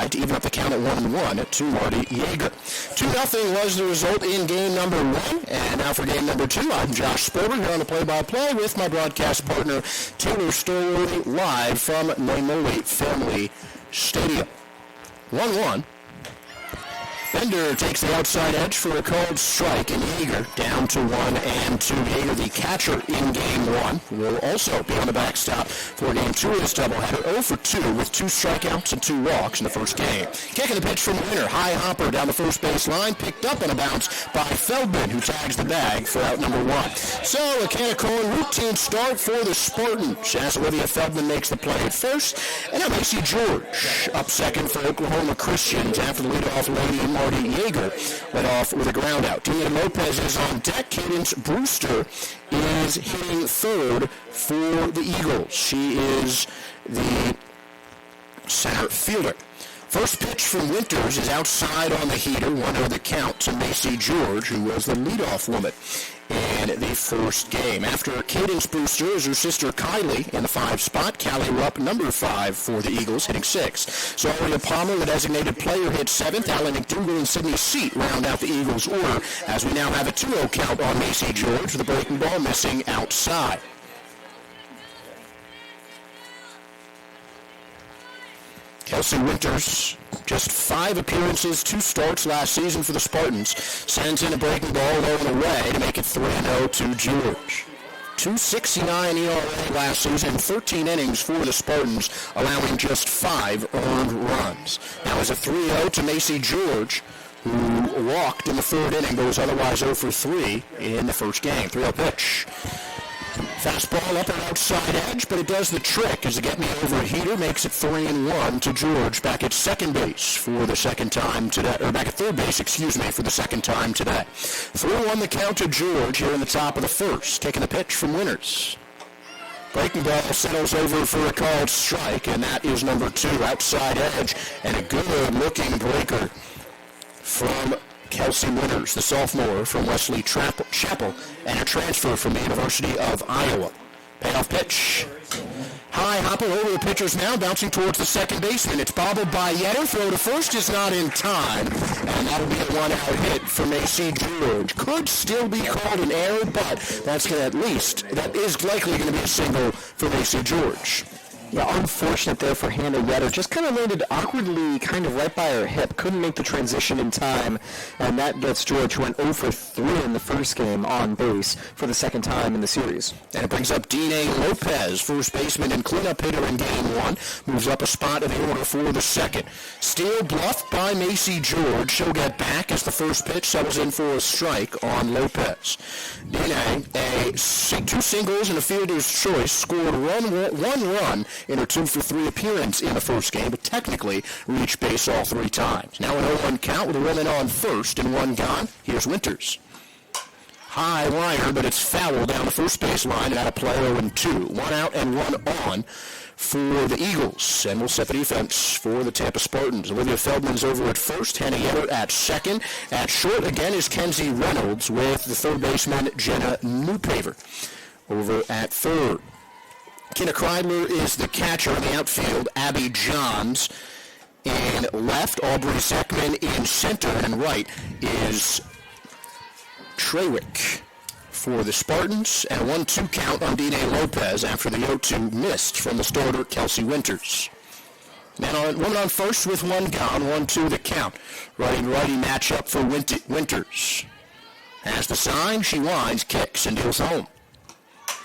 inside to even up the count at 1-1 to Marty Yeager. 2-0 was the result in game number 1. And now for game number 2, I'm Josh Spurber here on the play-by-play with my broadcast partner Taylor Stowworthy live from Naimoli Family Stadium. 1-1. Bender takes the outside edge for a called strike, and Yeager down to 1-2. Yeager, the catcher in game 1, will also be on the backstop for game 2 of this doubleheader. 0-for-2 with 2 strikeouts and 2 walks in the first game. Kicking the pitch from Winter, high hopper down the first base line, picked up on a bounce by Feldman, who tags the bag for out number 1. So a can of corn routine start for the Spartans as Olivia Feldman makes the play at first, and now Macy George up second for Oklahoma Christians after the leadoff lady Marty Yeager led off with a ground out. Tia Lopez is on deck. Cadence Brewster is hitting third for the Eagles. She is the center fielder. First pitch from Winters is outside on the heater, 1-0 the count to Macy George, who was the leadoff woman in the first game. After Cadence Brewster is her sister Kylie in the 5 spot. Callie Rupp, number 5 for the Eagles, hitting 6. Zaria Palmer, the designated player, hit 7th. Alan McDougal and Sydney Seat round out the Eagles' order as we now have a 2-0 count on Macy George, the breaking ball missing outside. Kelsey Winters, just 5 appearances, 2 starts last season for the Spartans, sends in a breaking ball low and away to make it 3-0 to George. 2.69 ERA last season, 13 innings for the Spartans, allowing just 5 earned runs. Now it's a 3-0 to Macy George, who walked in the 3rd inning, but was otherwise 0 for 3 in the first game. 3-0 pitch. Fastball up and outside edge, but it does the trick as the get-me-over heater makes it 3-1 to George back at second base for the second time today, or back at third base, for the second time today. 3-1 the count to George here in the top of the first, taking a pitch from Winters. Breaking ball settles over for a called strike, and that is number 2, outside edge, and a good-looking breaker from Kelsey Winters, the sophomore from Wesley Chapel, and a transfer from the University of Iowa. Payoff pitch. High hopper over the pitcher's mound, bouncing towards the second baseman. It's bobbled by Yetter. Throw to first is not in time, and that'll be a 1-out hit for Macy George. Could still be called an error, but that is likely going to be a single for Macy George. Yeah, unfortunate there for Hannah Yetter. Just kind of landed awkwardly kind of right by her hip. Couldn't make the transition in time. And that gets George, who went 0 for 3 in the first game on base for the second time in the series. And it brings up Dina Lopez, first baseman and cleanup hitter in game 1. Moves up a spot in the order for the second. Steal bluffed by Macy George. She'll get back as the first pitch settles in for a strike on Lopez. Dina, 2 singles and a fielder's choice, scored one run in her 2 for 3 appearance in the first game, but technically reached base all 3 times. Now an 0-1 count with a runner on first and 1 gone. Here's Winters. High liner, but it's foul down the first base line and out of play 0-2. 1 out and 1 on for the Eagles, and we'll set the defense for the Tampa Spartans. Olivia Feldman's over at first, Hannah Yetter at second. At short again is Kenzie Reynolds with the third baseman Jenna Newpaver over at third. Kenna Kreidler is the catcher in the outfield. Abby Johns in left. Aubrey Zeckman in center. And right is Trewick for the Spartans. And a 1-2 count on Dina Lopez after the 0-2 missed from the starter Kelsey Winters. Woman on first with 1 gone. 1-2 the count. Righty-righty matchup for Winters. Has the sign. She winds, kicks, and deals home.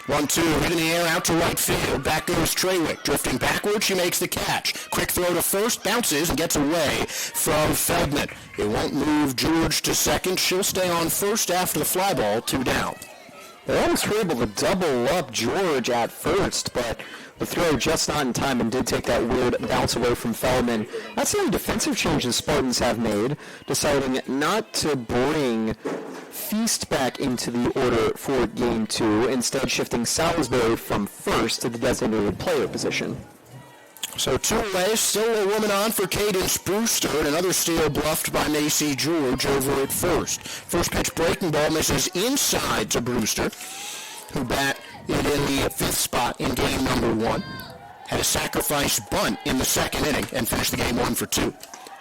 1-2, hit in the air out to right field. Back goes Trewick. Drifting backward, she makes the catch. Quick throw to first, bounces, and gets away from Feldman. It won't move George to second. She'll stay on first after the fly ball, 2 down. They almost were able to double up George at first, but the throw just not in time and did take that weird bounce away from Feldman. That's the only defensive change the Spartans have made, deciding not to bring Feast back into the order for Game 2, instead shifting Salisbury from first to the designated player position. So 2 away, still a woman on for Cadence Brewster, and another steal bluffed by Macy George over at first. First pitch breaking ball misses inside to Brewster, who bat it in the 5th spot in game number 1. Had a sacrifice bunt in the second inning and finished the game 1 for 2.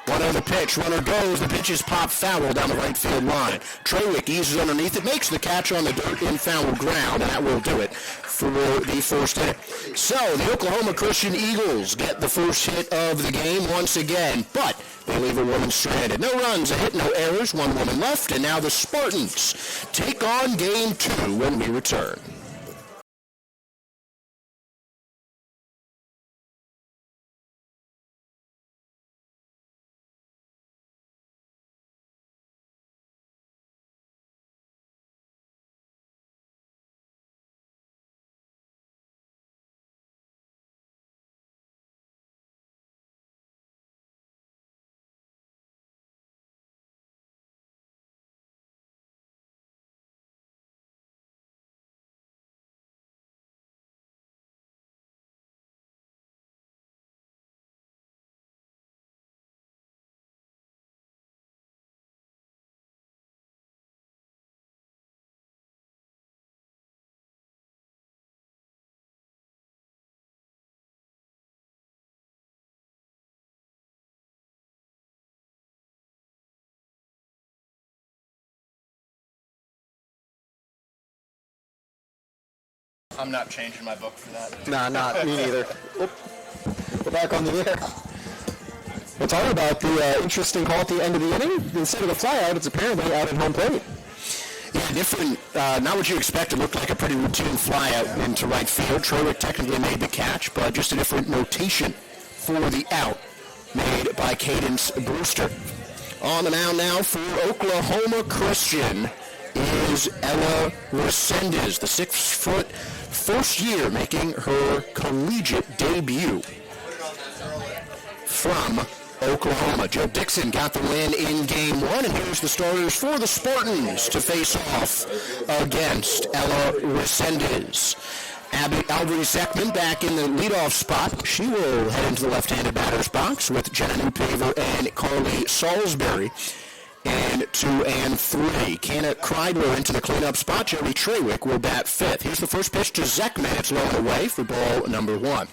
1-0 pitch. Runner goes. The pitch is popped foul down the right field line. Trawick eases underneath it, makes the catch on the dirt in foul ground, and that will do it for the first hit. So the Oklahoma Christian Eagles get the first hit of the game once again, but they leave a woman stranded. No runs, a hit, no errors, one woman left, and now the Spartans take on Game 2 when we return. I'm not changing my book for that. Nah, not me neither. Oop. We're back on the air. We'll talk about the interesting call at the end of the inning. Instead of the flyout, it's apparently out at home plate. Yeah, different, not what you expect. It looked like a pretty routine flyout into right field. Trawick technically made the catch, but just a different notation for the out made by Cadence Brewster. On the mound now for Oklahoma Christian is Ella Resendez, the 6-foot first year making her collegiate debut from Oklahoma. Joe Dixon got the win in Game 1, and here's the starters for the Spartans to face off against Ella Resendez. Albury Zekman back in the leadoff spot. She will head into the left-handed batter's box with Jenna Newpaver and Carly Salisbury. And 2 and 3. Kenna Kreidler into the cleanup spot. Joey Trawick will bat 5th. Here's the first pitch to Zekman. It's low and away for ball number 1.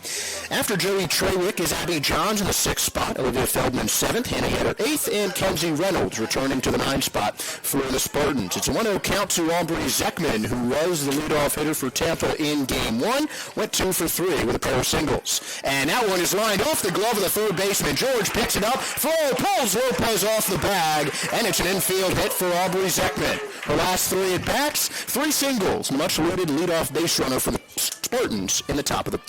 After Joey Trawick is Abby Johns in the 6th spot. Olivia Feldman 7th. Hannah Hetter 8th. And Kenzie Reynolds returning to the 9th spot for the Spartans. It's a 1-0 count to Aubrey Zekman, who was the leadoff hitter for Tampa in Game 1. Went 2 for 3 with a pair of singles. And that one is lined off the glove of the third baseman. George picks it up. Throw pulls Lopez off the bag. And it's an infield hit for Aubrey Zekman. Her last 3 at-bats, 3 singles. Much-lauded leadoff base runner for the Spartans in the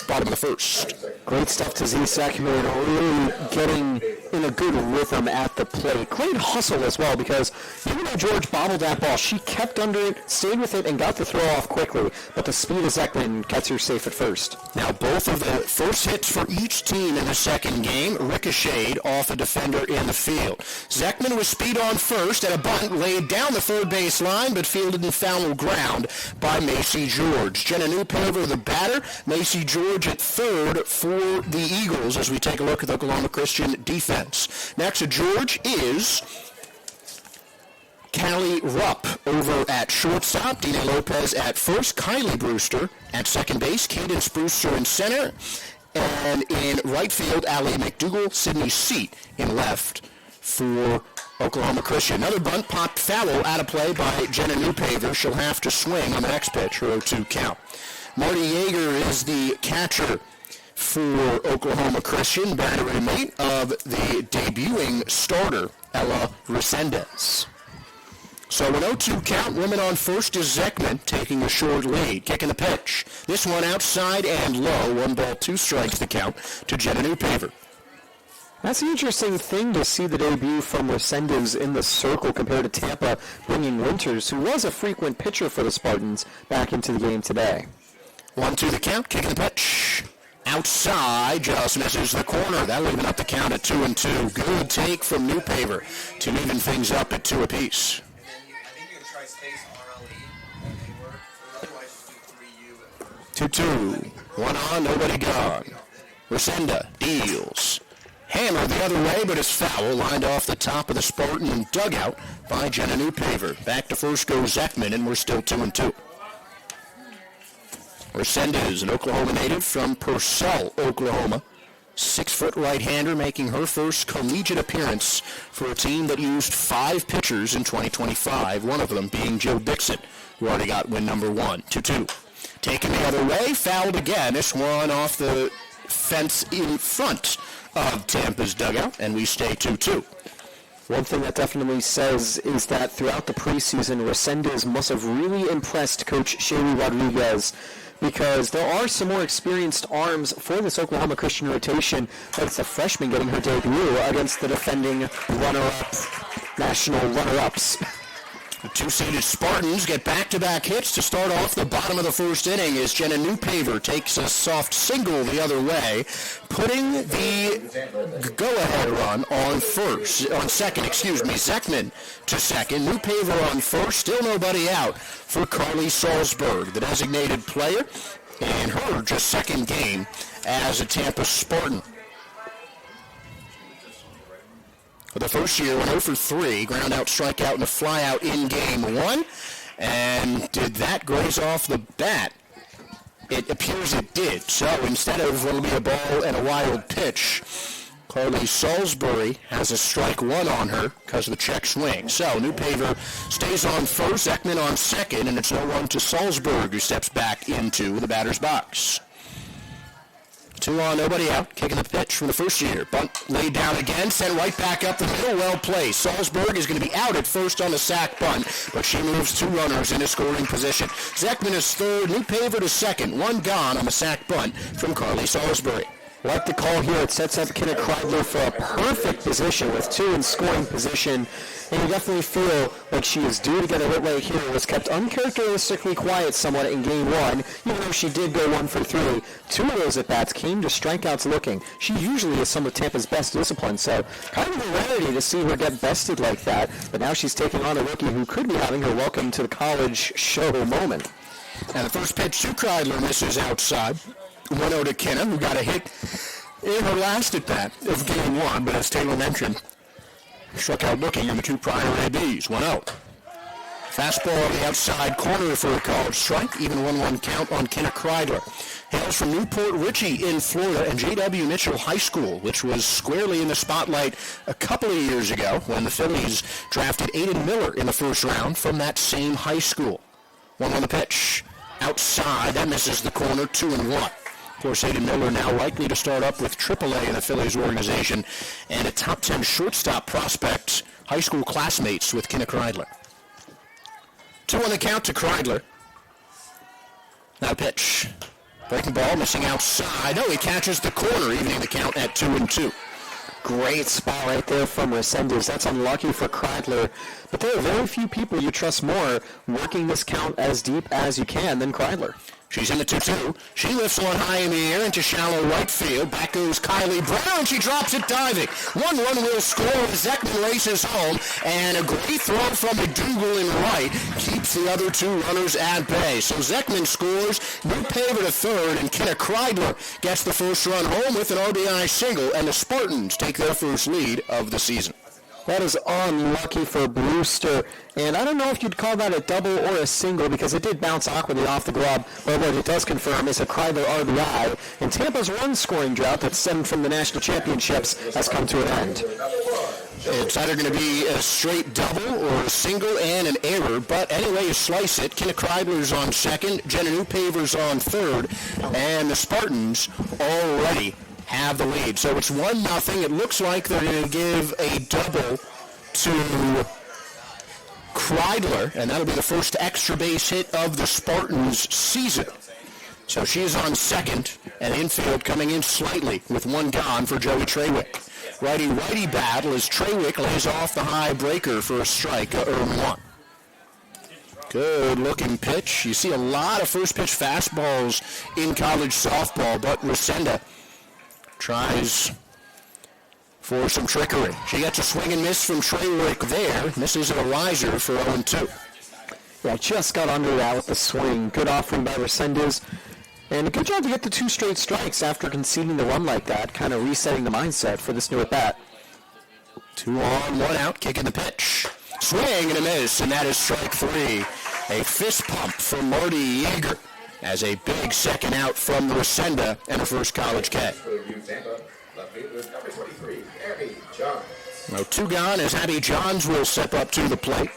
bottom of the first. Great stuff to Z Zekman, really getting in a good rhythm at the plate. Great hustle as well, because even though George bobbled that ball, she kept under it, stayed with it, and got the throw off quickly. But the speed of Zekman gets her safe at first. Now, both of the first hits for each team in the second game ricocheted off a defender in the field. Zekman with speed on first, and a bunt laid down the third base line, but fielded in foul ground by Macy George. Jenna Newpaver, the batter. Macy George at third for the Eagles as we take a look at the Oklahoma Christian defense. Next to George is Callie Rupp over at shortstop, Dina Lopez at first, Kylie Brewster at second base, Cadence Brewster in center, and in right field, Allie McDougall, Sydney Seat in left for Oklahoma Christian. Another bunt popped foul out of play by Jenna Newpaver. She'll have to swing on the next pitch, her 0-2 count. Marty Yeager is the catcher for Oklahoma Christian, battery mate of the debuting starter, Ella Resendez. So an 0-2 count, women on first is Zekman taking a short lead, kicking the pitch. This one outside and low, 1 ball, 2 strikes the count to Jenna Newpaver. That's an interesting thing to see the debut from Resendez in the circle compared to Tampa bringing Winters, who was a frequent pitcher for the Spartans, back into the game today. 1-2 the count, kicking the pitch. Outside, just misses the corner. That'll even up the count at 2-2. Good take from Newpaver to even things up at 2 apiece. 2-2. 1 on, nobody gone. Resenda deals. Hammer the other way, but it's foul, lined off the top of the Spartan dugout by Jenna Newpaver. Back to first goes Zekman, and we're still 2-2. Resendez, an Oklahoma native from Purcell, Oklahoma, 6-foot right-hander making her first collegiate appearance for a team that used 5 pitchers in 2025, one of them being Joe Dixon, who already got win number 1, 2-2. Taken the other way, fouled again. This one off the fence in front of Tampa's dugout, and we stay 2-2. One thing that definitely says is that throughout the preseason, Resendez must have really impressed Coach Shaylee Rodriguez, because there are some more experienced arms for this Oklahoma Christian rotation, but it's a freshman getting her debut against the defending runner-up, national runner-ups. The 2-seeded Spartans get back-to-back hits to start off the bottom of the first inning as Jenna Newpaver takes a soft single the other way, putting the go-ahead run on second. Zekman to second. Newpaver on first, still nobody out for Carly Salzberg, the designated player, and her just second game as a Tampa Spartan. For the first year, 0 for 3, ground out, strikeout, and a flyout in game 1. And did that graze off the bat? It appears it did. So instead of what will be a ball and a wild pitch, Carly Salisbury has a strike 1 on her because of the check swing. So Newpaver stays on first, Ekman on second, and it's 0-1 to Salzburg, who steps back into the batter's box. 2 on, nobody out, kicking the pitch from the first year. Bunt laid down again, sent right back up the middle, well placed. Salzburg is going to be out at first on the sac bunt, but she moves 2 runners into scoring position. Zekman is third, Newpaver to second, 1 gone on the sac bunt from Carly Salisbury. Like the call here, it sets up Kenna Kreidler for a perfect position with 2 in scoring position. And you definitely feel like she is due to get a hit right here. Was kept uncharacteristically quiet somewhat in game 1, even though she did go 1 for 3. 2 of those at-bats came to strikeouts looking. She usually is some of Tampa's best discipline, so kind of a rarity to see her get bested like that. But now she's taking on a rookie who could be having her welcome to the college show moment. And the first pitch to Kreidler misses outside. 1-0 to Kenna, who got a hit in her last at-bat of game 1, but as Taylor mentioned, struck out looking in the 2 prior ABs. 1-0. Fastball on the outside corner for a called strike. Even 1-1 count on Kenna Kreidler. Hails from Newport Richey in Florida and J.W. Mitchell High School, which was squarely in the spotlight a couple of years ago when the Phillies drafted Aiden Miller in the first round from that same high school. 1 on the pitch. Outside. That misses the corner. 2-1. Of course, Aiden Miller now likely to start up with AAA in the Phillies organization and a top 10 shortstop prospect, high school classmates with Kenna Kreidler. 2 on the count to Kreidler. Now pitch. Breaking ball, missing outside. Oh, he catches the corner, evening the count at 2-2. Great spot right there from Resendez. That's unlucky for Kreidler. But there are very few people you trust more working this count as deep as you can than Kreidler. She's in the 2-2. She lifts one high in the air into shallow right field. Back goes Kylie Brown. She drops it diving. 1 run will score as Zekman races home. And a great throw from McDougal in right keeps the other 2 runners at bay. So Zekman scores. Newpaver to third. And Kenna Kreidler gets the first run home with an RBI single. And the Spartans take their first lead of the season. That is unlucky for Brewster, and I don't know if you'd call that a double or a single because it did bounce awkwardly off the glove, but what it does confirm is a Kreidler RBI, and Tampa's run-scoring drought that stemmed from the national championships has come to an end. It's either going to be a straight double or a single and an error, but anyway you slice it, Kenna Kreidler's on second, Jenna Newpaver's on third, and the Spartans already have the lead. So it's 1-0. It looks like they're going to give a double to Kreidler, and that'll be the first extra base hit of the Spartans season. So she's on second, and infield coming in slightly with 1 gone for Joey Trawick. Righty-righty battle as Trawick lays off the high breaker for a strike, 1. Good-looking pitch. You see a lot of first-pitch fastballs in college softball, but Resenda tries for some trickery. She gets a swing and miss from Trawick there. Misses at a riser for 0-2. Yeah, just got under that with the swing. Good offering by Resendez. And a good job to get the 2 straight strikes after conceding the run like that, kind of resetting the mindset for this new at-bat. 2 on, 1 out, kicking the pitch. Swing and a miss, and that is strike 3. A fist pump from Marty Yeager as a big second out from Resenda and a first college K. Now 2 gone as Abby Johns will step up to the plate.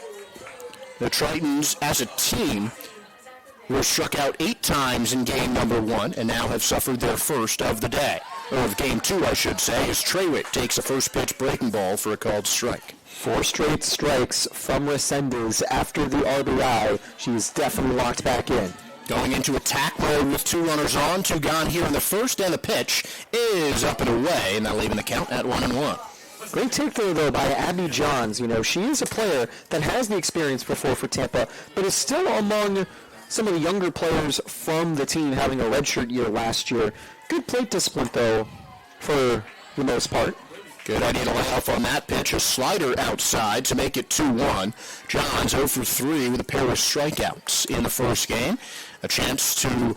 The Tritons, as a team, were struck out 8 times in game number 1 and now have suffered their first of the day. Or of game 2, I should say, as Trawick takes a first pitch breaking ball for a called strike. 4 straight strikes from Resendez after the RBI. She's definitely locked back in. Going into attack mode with 2 runners on, 2 gone here in the first, and the pitch is up and away, and now leaving the count at 1-1. Great take there, though, by Abby Johns. You know, she is a player that has the experience before for Tampa, but is still among some of the younger players from the team having a redshirt year last year. Good plate discipline, though, for the most part. Good idea to lay off on that pitch. A slider outside to make it 2-1. Johns 0 for 3 with a pair of strikeouts in the first game. A chance to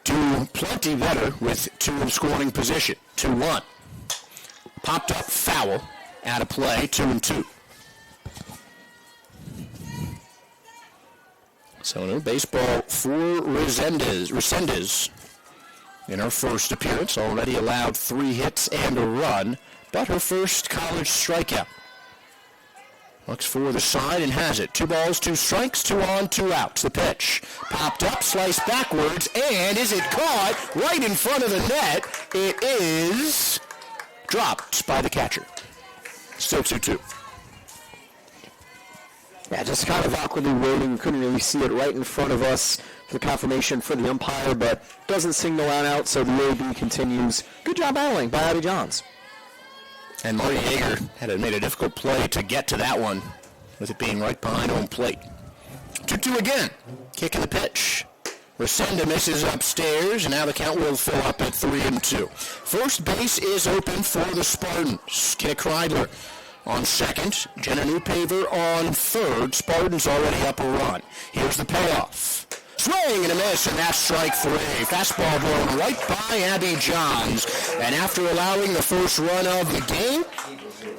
do plenty better with 2 in scoring position. 2-1. Popped up foul. Out of play. 2-2. So no baseball for Resendez. In her first appearance, already allowed 3 hits and a run, but her first college strikeout. Looks for the side and has it. 2 balls, 2 strikes, 2 on, 2 outs. The pitch popped up, sliced backwards, and is it caught right in front of the net? It is dropped by the catcher. Still 2-2. Yeah, just kind of awkwardly waiting. We couldn't really see it right in front of us for the confirmation for the umpire, but doesn't signal out, so the AB continues. Good job battling by Abby Johns. And Marty Yeager had made a difficult play to get to that one, with it being right behind home plate. 2-2 again. Kicking the pitch. Resenda misses upstairs, and now the count will fill up at 3-2. First base is open for the Spartans. Kit Kreidler on second, Jenna Newpaver on third. Spartans already up a run. Here's the payoff. Swing and a miss, and that's strike 3. Fastball blown right by Abby Johns. And after allowing the first run of the game,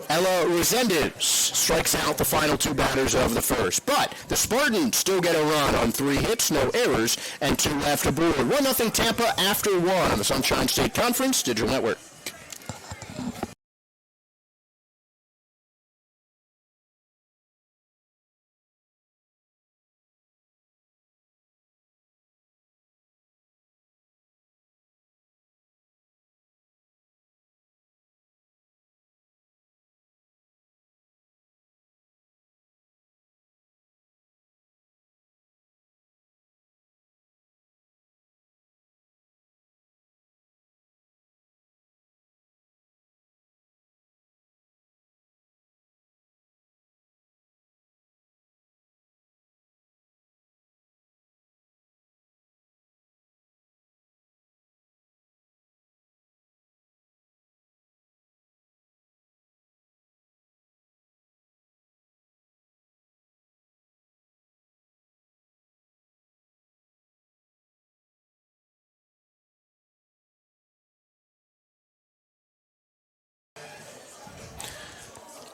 Ella Resendez strikes out the final 2 batters of the first. But the Spartans still get a run on 3 hits, no errors, and 2 left aboard. 1-0 Tampa after 1 on the Sunshine State Conference Digital Network.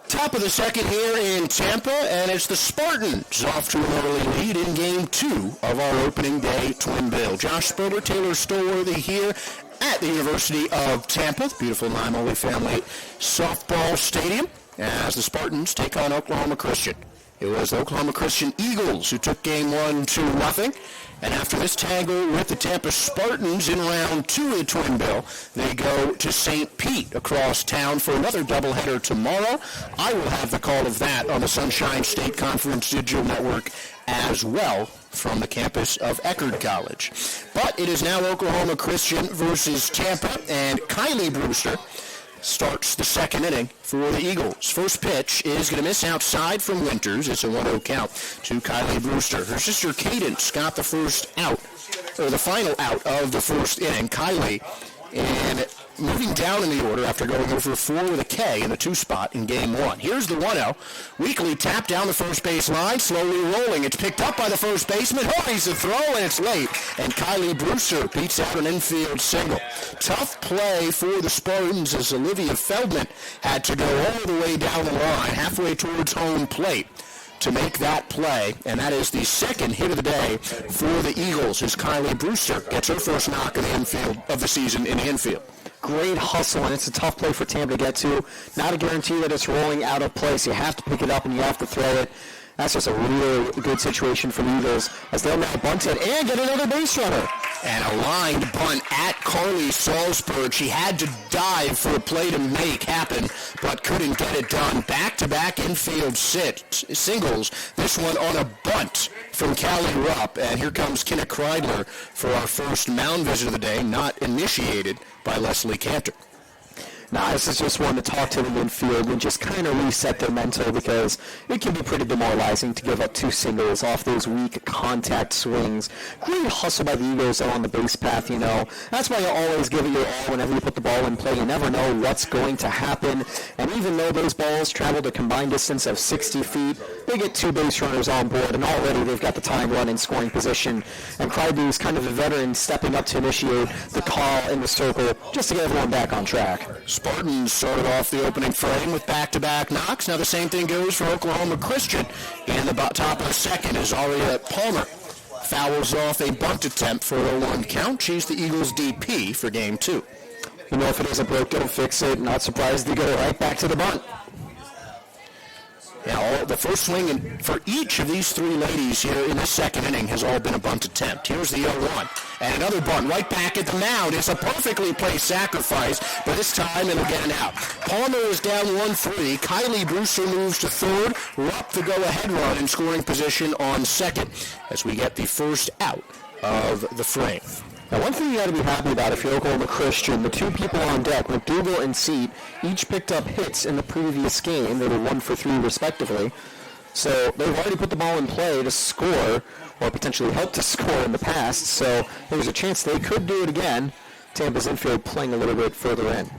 Top of the second here in Tampa, and it's the Spartans off to an early lead in Game 2 of our opening day twin bill. Josh Sperber, Taylor Stolworthy here at the University of Tampa, the beautiful Naimoli family softball stadium, as the Spartans take on Oklahoma Christian. It was the Oklahoma Christian Eagles who took Game 1 2-0. And after this tangle with the Tampa Spartans in round 2 of the twin bill, they go to St. Pete across town for another doubleheader tomorrow. I will have the call of that on the Sunshine State Conference Digital Network as well from the campus of Eckerd College. But it is now Oklahoma Christian versus Tampa, and Kylie Brewster starts the second inning for the Eagles. First pitch is going to miss outside from Winters. It's a 1-0 count to Kylie Brewster. Her sister Cadence got the first out, or the final out of the first inning. Kylie, and moving down in the order after going over 4 with a K in the 2 spot in Game 1. Here's the 1-0. Weekly tap down the first base line, slowly rolling. It's picked up by the first baseman. Hurries the throw, and it's late. And Kylie Brewster beats out an infield single. Tough play for the Spartans as Olivia Feldman had to go all the way down the line, halfway towards home plate to make that play, and that is the second hit of the day for the Eagles as Kylie Brewster gets her first knock in the infield of the season in the infield. Great hustle, and it's a tough play for Tampa to get to. Not a guarantee that it's rolling out of place. You have to pick it up and you have to throw it. That's just a really good situation for the Eagles as they'll now bunt it and get another base runner. And a lined bunt at Carly Salzburg. She had to dive for a play to make happen, but couldn't get it done. Back-to-back infield singles. This one on a bunt from Callie Rupp. And here comes Kenna Kreidler for our first mound visit of the day, not initiated by Leslie Cantor. Nah, this is just one to talk to the infield and just kind of reset their mental because it can be pretty demoralizing to give up two singles off those weak contact swings. Great hustle by the Eagles though on the base path, you know. That's why you always give it your all whenever you put the ball in play. You never know what's going to happen. And even though those balls traveled a combined distance of 60 feet, they get two base runners on board, and already they've got the tying run in scoring position. And Kreidler is kind of a veteran stepping up to initiate the call in the circle just to get everyone back on track. Spartans started off the opening frame with back-to-back knocks. Now the same thing goes for Oklahoma Christian. In the top of the second is Aria Palmer. Fouls off a bunt attempt for a 1 count. She's the Eagles' DP for Game 2. You know, if it isn't broke, don't fix it. Not surprised they go right back to the bunt. Now, the first swing for each of these three ladies here in the second inning has all been a bunt attempt. Here's the 0-1. And another bunt right back at the mound. It's a perfectly placed sacrifice, but this time it'll get an out. Palmer is down 1-3. Kylie Brewster moves to third. Rupp the go-ahead run in scoring position on second as we get the first out of the frame. Now, one thing you got to be happy about if you're Oklahoma Christian, the two people on deck, McDougal and Seat, each picked up hits in the previous game. They were 1 for 3 respectively. So they've already put the ball in play to score, or potentially help to score in the past. So there's a chance they could do it again. Tampa's infield playing a little bit further in.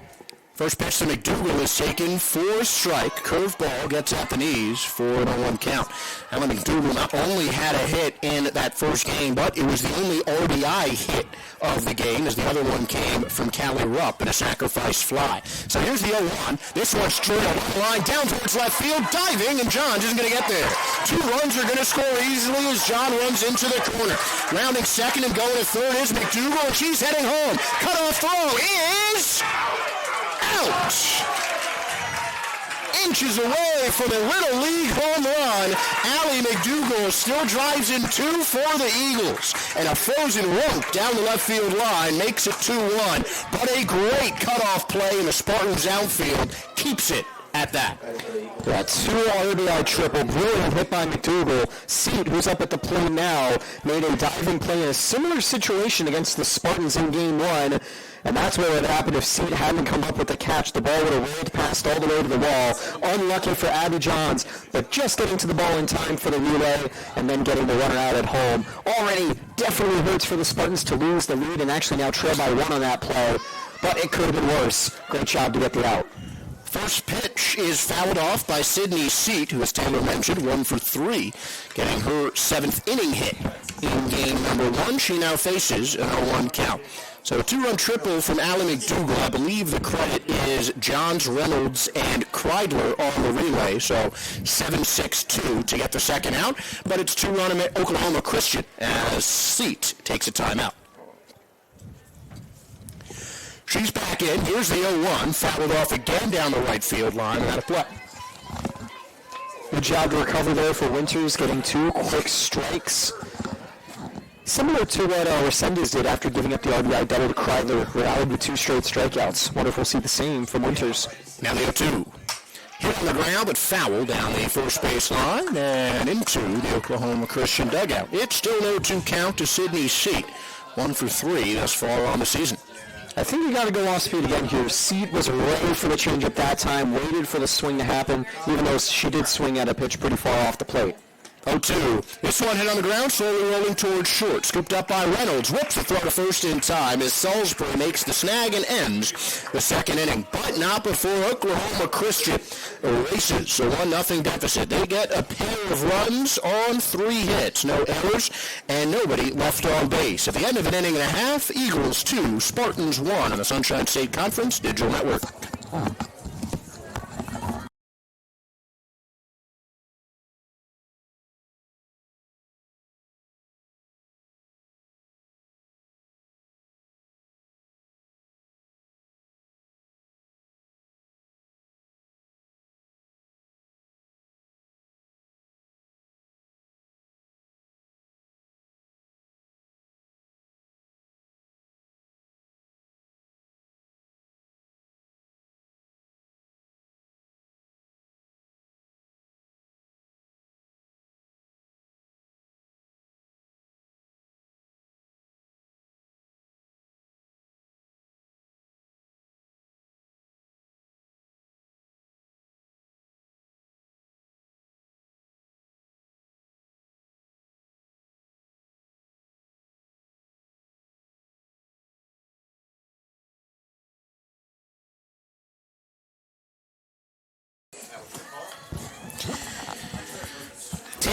First pitch to McDougal is taken for a strike. Curveball gets at the knees for an 0-1 count. Ellen McDougal not only had a hit in that first game, but it was the only RBI hit of the game, as the other one came from Callie Rupp in a sacrifice fly. So here's the 0-1. This one's straight on the line, down towards left field, diving, and Johns isn't going to get there. 2 runs are going to score easily as John runs into the corner. Rounding second and going to third is McDougal, and she's heading home. Cut-off throw is out. Inches away from a Little League home run. Allie McDougal still drives in 2 for the Eagles. And a frozen rope down the left field line makes it 2-1. But a great cutoff play in the Spartans outfield keeps it at that. Yeah, 2 RBI triple. Brilliant hit by McDougal. Seat, who's up at the plate now, made a diving play in a similar situation against the Spartans in Game 1. And that's what would happen if Seat hadn't come up with the catch. The ball would have rolled past all the way to the wall. Unlucky for Abby Johns, but just getting to the ball in time for the relay and then getting the runner out at home. Already definitely hurts for the Spartans to lose the lead and actually now trail by 1 on that play. But it could have been worse. Great job to get the out. First pitch is fouled off by Sydney Seat, who, as Taylor mentioned, 1 for 3, getting her 7th inning hit in game number 1. She now faces an 0-1 count. So a 2-run triple from Allie McDougal. I believe the credit is Johns, Reynolds, and Kreidler on the relay. So 7-6-2 to get the second out. But it's 2-run Oklahoma Christian as Seat takes a timeout. She's back in. Here's the 0-1. Fouled off again down the right field line and out of play. Good job to recover there for Winters, getting 2 quick strikes. Similar to what Resendez did after giving up the RBI double to Kreidler, rallied with 2 straight strikeouts. Wonder if we'll see the same from Winters. Now the 0-2. Hit on the ground, but foul down the first base line and into the Oklahoma Christian dugout. It's still no 2 count to Sydney Seat. 1 for 3 thus far on the season. I think you got to go off speed again here. Seat was ready for the changeup that time, waited for the swing to happen, even though she did swing at a pitch pretty far off the plate. 0-2. This one hit on the ground, slowly rolling towards short. Scooped up by Reynolds. Whips the throw to first in time as Salisbury makes the snag and ends the second inning. But not before Oklahoma Christian erases. So 1-0 deficit. They get a pair of runs on 3 hits. No errors and nobody left on base. At the end of an inning and a half, Eagles 2, Spartans 1 on the Sunshine State Conference Digital Network.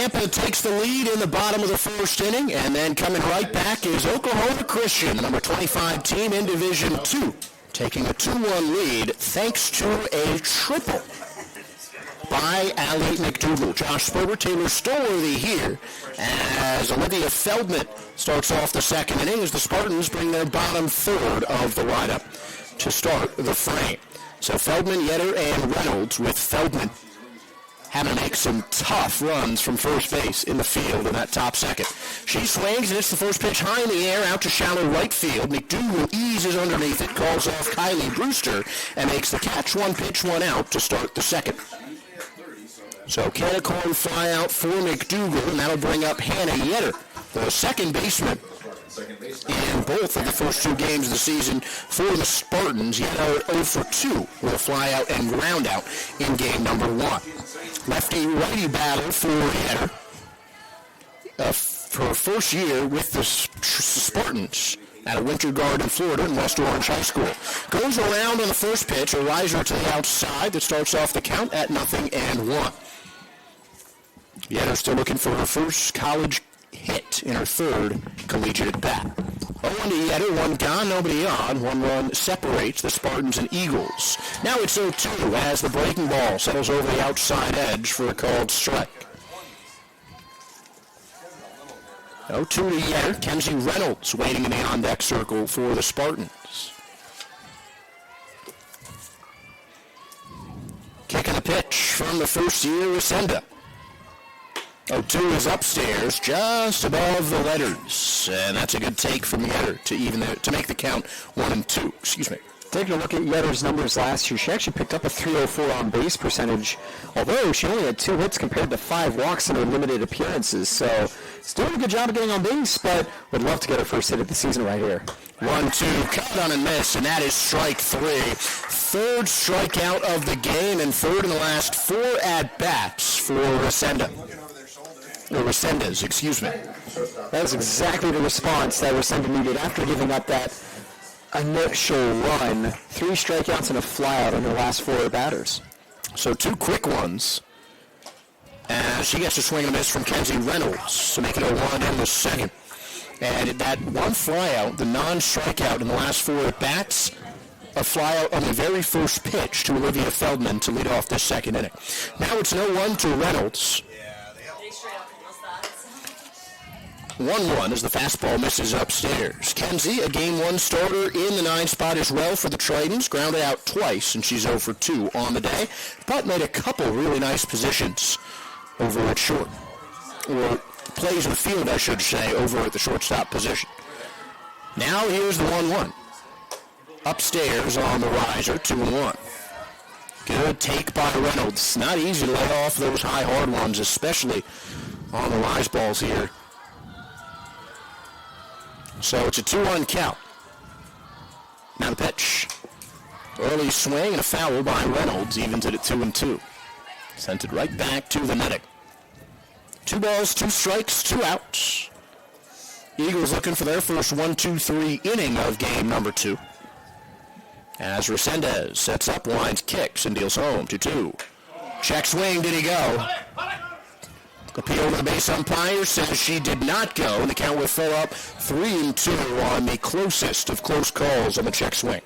Tampa takes the lead in the bottom of the first inning, and then coming right back is Oklahoma Christian, the number 25 team in Division II, taking a 2-1 lead thanks to a triple by Allie McDougal. Josh Sperber, Taylor Stolworthy here as Olivia Feldman starts off the second inning as the Spartans bring their bottom third of the lineup to start the frame. So Feldman, Yetter, and Reynolds, with Feldman having to make some tough runs from first base in the field in that top second. She swings, and it's the first pitch high in the air out to shallow right field. McDougal eases underneath it, calls off Kylie Brewster, and makes the catch. 1 pitch, 1 out to start the second. So can a corn fly out for McDougal, and that'll bring up Hannah Yetter, the second baseman in both of the first 2 games of the season for the Spartans. Yetter 0 for 2 with a fly out and ground out in game number 1. Lefty-righty battle for Yetter for her first year with the Spartans out of Winter Garden, Florida, in West Orange High School. Goes around on the first pitch, a riser to the outside that starts off the count at 0-1. Yetter still looking for her first college hit in her third collegiate at bat. 0-1 to Yetter, 1 gone, nobody on. 1 run separates the Spartans and Eagles. Now it's 0-2 as the breaking ball settles over the outside edge for a called strike. 0-2 to Yetter. Kenzie Reynolds waiting in the on-deck circle for the Spartans. Kicking a pitch from the first year, Resenda. 0-2 is upstairs, just above the letters, and that's a good take from Yetter to make the count 1-2. Excuse me. Taking a look at Yetter's numbers last year, she actually picked up a .304 on base percentage, although she only had 2 hits compared to 5 walks in her limited appearances. So, she's doing a good job of getting on base, but would love to get her first hit of the season right here. 1-2, cut on and miss, and that is strike 3. Third strikeout of the game, and third in the last 4 at-bats for Resendes, excuse me. That is exactly the response that Resenda needed after giving up that initial run. 3 strikeouts and a flyout on the last 4 batters. So 2 quick ones. And she gets a swing and a miss from Kenzie Reynolds to make it a 1 in the second. And that 1 flyout, the non-strikeout in the last 4 at-bats, a flyout on the very first pitch to Olivia Feldman to lead off this second inning. Now it's 0-1 to Reynolds. 1-1 as the fastball misses upstairs. Kenzie, a Game 1 starter in the 9 spot as well for the Tritons, grounded out twice, and she's 0 for 2 on the day, but made a couple really nice positions over at short, or plays in the field, I should say, over at the shortstop position. Now here's the 1-1. Upstairs on the riser, 2-1. Good take by Reynolds. Not easy to let off those high, hard ones, especially on the rise balls here. So it's a 2-1 count. Now the pitch. Early swing and a foul by Reynolds, evens it at 2-2. Sent it right back to the netting. 2 balls, 2 strikes, 2 outs. Eagles looking for their first 1-2-3 inning of game number 2. As Resendez sets up, winds, kicks, and deals home 2-2. Check swing, did he go? Appeal to the base umpire says she did not go, and the count will fill up 3-2 on the closest of close calls on the check swing.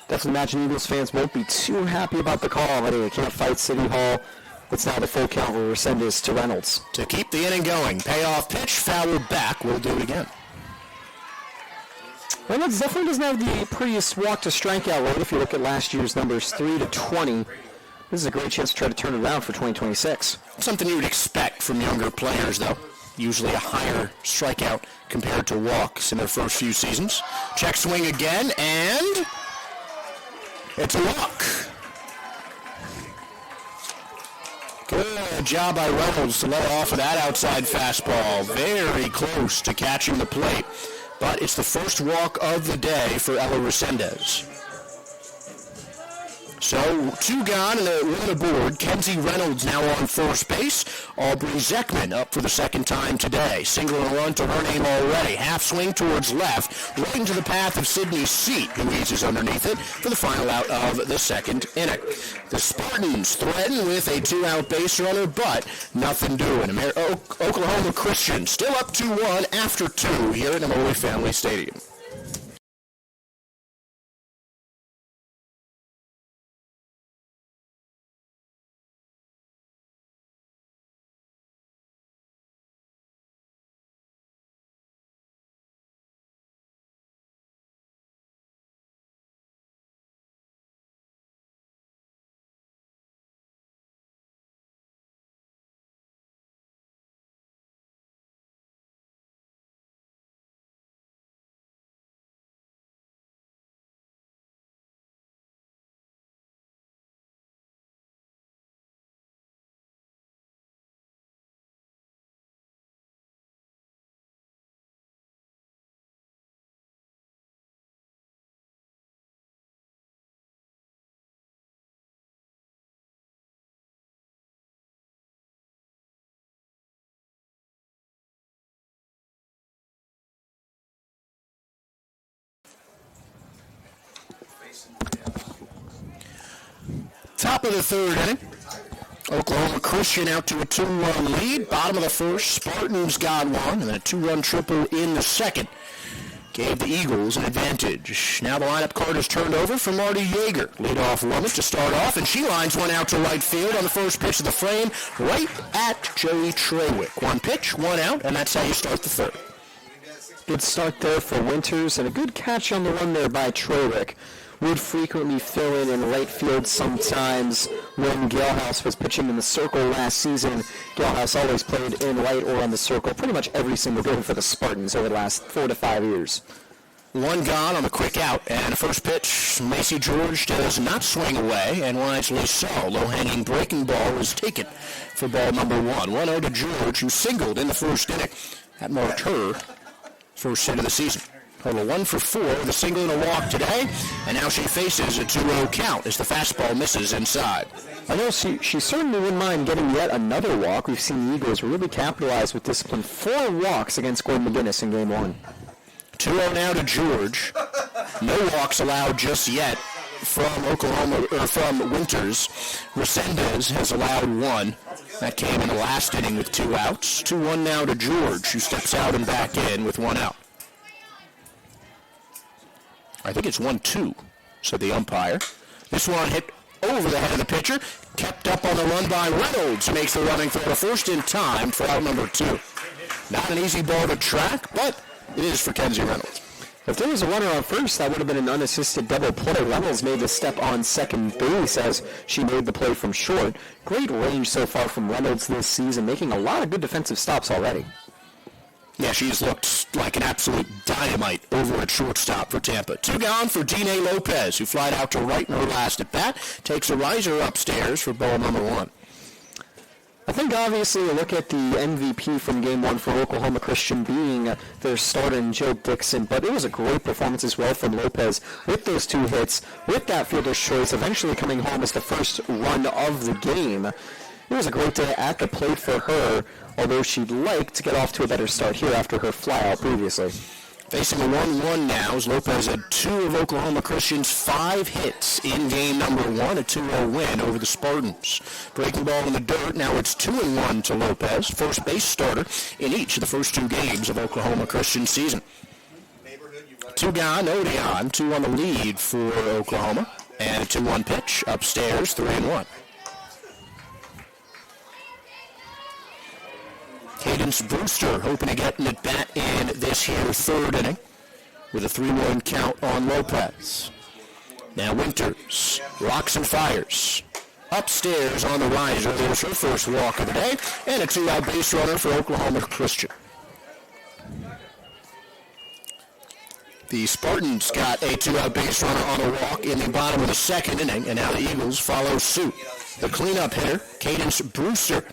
Definitely imagine Eagles fans won't be too happy about the call, but they can't fight City Hall. It's now the full count where Resendez to Reynolds. To keep the inning going, payoff pitch, fouled back, we'll do it again. Reynolds definitely doesn't have the prettiest walk to strikeout rate if you look at last year's numbers, 3-20. This is a great chance to try to turn it around for 2026. Something you would expect from younger players, though. Usually a higher strikeout compared to walks in their first few seasons. Check swing again, and it's a walk. Good job by Reynolds to let off of that outside fastball. Very close to catching the plate. But it's the first walk of the day for Ella Resendez. So 2 gone and a run aboard. Kenzie Reynolds now on first base. Aubrey Zeckman up for the second time today. Single and a run to her name already. Half swing towards left, right into the path of Sydney Seat, who eases underneath it for the final out of the second inning. The Spartans threaten with a 2-out base runner, but nothing doing. Oklahoma Christian still up 2-1 after 2 here at Holy Family Stadium. Top of the third inning. Oklahoma Christian out to a 2-run lead. Bottom of the first, Spartans got one, and then a 2-run triple in the second gave the Eagles an advantage. Now the lineup card is turned over for Marty Yeager. Leadoff woman to start off, and she lines one out to right field on the first pitch of the frame, right at Joey Trawick. 1 pitch, 1 out, and that's how you start the third. Good start there for Winters, and a good catch on the run there by Trawick. Would frequently fill in right field sometimes. When Galehouse was pitching in the circle last season, Galehouse always played in right or on the circle pretty much every single game for the Spartans over the last 4 to 5 years. 1 gone on the quick out, and the first pitch, Macy George does not swing away, and wisely so. Low-hanging breaking ball is taken for ball number 1. 1-0 to George, who singled in the first inning. That marked her first hit of the season. Total 1 for 4 with a single and a walk today, and now she faces a 2-0 count as the fastball misses inside. I know she certainly wouldn't mind getting yet another walk. We've seen the Eagles really capitalize with discipline. 4 walks against Gordon McGinnis in Game 1. 2-0 now to George. No walks allowed just yet from Oklahoma, or from Winters. Resendez has allowed 1. That came in the last inning with 2 outs. 2-1 now to George, who steps out and back in with 1 out. I think it's 1-2, said the umpire. This one hit over the head of the pitcher, kept up on the run by Reynolds, makes the running throw to first in time for out number 2. Not an easy ball to track, but it is for Kenzie Reynolds. If there was a runner on first, that would have been an unassisted double play. Reynolds made the step on second base as she made the play from short. Great range so far from Reynolds this season, making a lot of good defensive stops already. Yeah, she's looked like an absolute dynamite over at shortstop for Tampa. 2 gone for Dine Lopez, who flied out to right in her last at bat. Takes a riser upstairs for ball number 1. I think obviously you look at the MVP from Game 1 for Oklahoma Christian being their starter in Joe Dixon, but it was a great performance as well from Lopez with those 2 hits, with that fielder's choice, eventually coming home as the first run of the game. It was a great day at the plate for her, although she'd like to get off to a better start here after her flyout previously. Facing a 1-1 now as Lopez had 2 of Oklahoma Christian's 5 hits in game number 1, a 2-0 win over the Spartans. Breaking ball in the dirt, now it's 2-1 to Lopez, first base starter in each of the first 2 games of Oklahoma Christian's season. 2 gone, Odeon, 2 on the lead for Oklahoma, and a 2-1 pitch upstairs, 3-1. Cadence Brewster hoping to get an at-bat in this here third inning with a 3-1 count on Lopez. Now Winters rocks and fires. Upstairs on the riser, there's her first walk of the day, and a 2-out base runner for Oklahoma Christian. The Spartans got a 2-out base runner on a walk in the bottom of the second inning, and now the Eagles follow suit. The cleanup hitter, Cadence Brewster,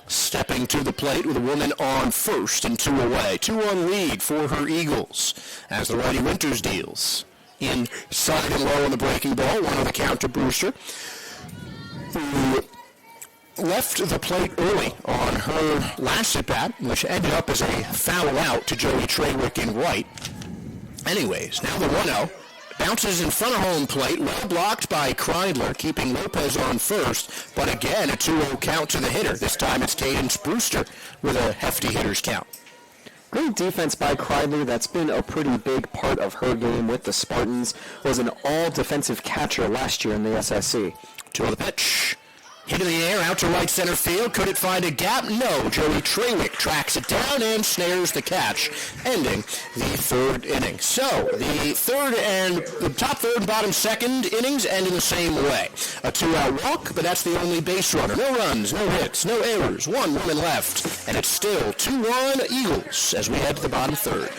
stepping to the plate with a woman on first and 2 away. 2-1 lead for her Eagles as the righty Winters deals. inside and low on the breaking ball. 1-0 the count to Brewster, who left the plate early on her last at-bat, which ended up as a foul out to Joey Trawick in right. Anyways, now the 1-0. Bounces in front of home plate, well blocked by Kreidler, keeping Lopez on first, but again, a 2-0 count to the hitter. This time it's Cadence Brewster with a hefty hitter's count. Great defense by Kreidler. That's been a pretty big part of her game with the Spartans. Was an all-defensive catcher last year in the SSC. 2-0 the pitch. Hit in the air, out to right center field. Could it find a gap? No. Joey Trawick tracks it down and snares the catch, ending the third inning. So the top third and bottom second innings end in the same way. A 2-out walk, but that's the only base runner. No runs, no hits, no errors. 1 woman left, and it's still 2-1 Eagles as we head to the bottom third.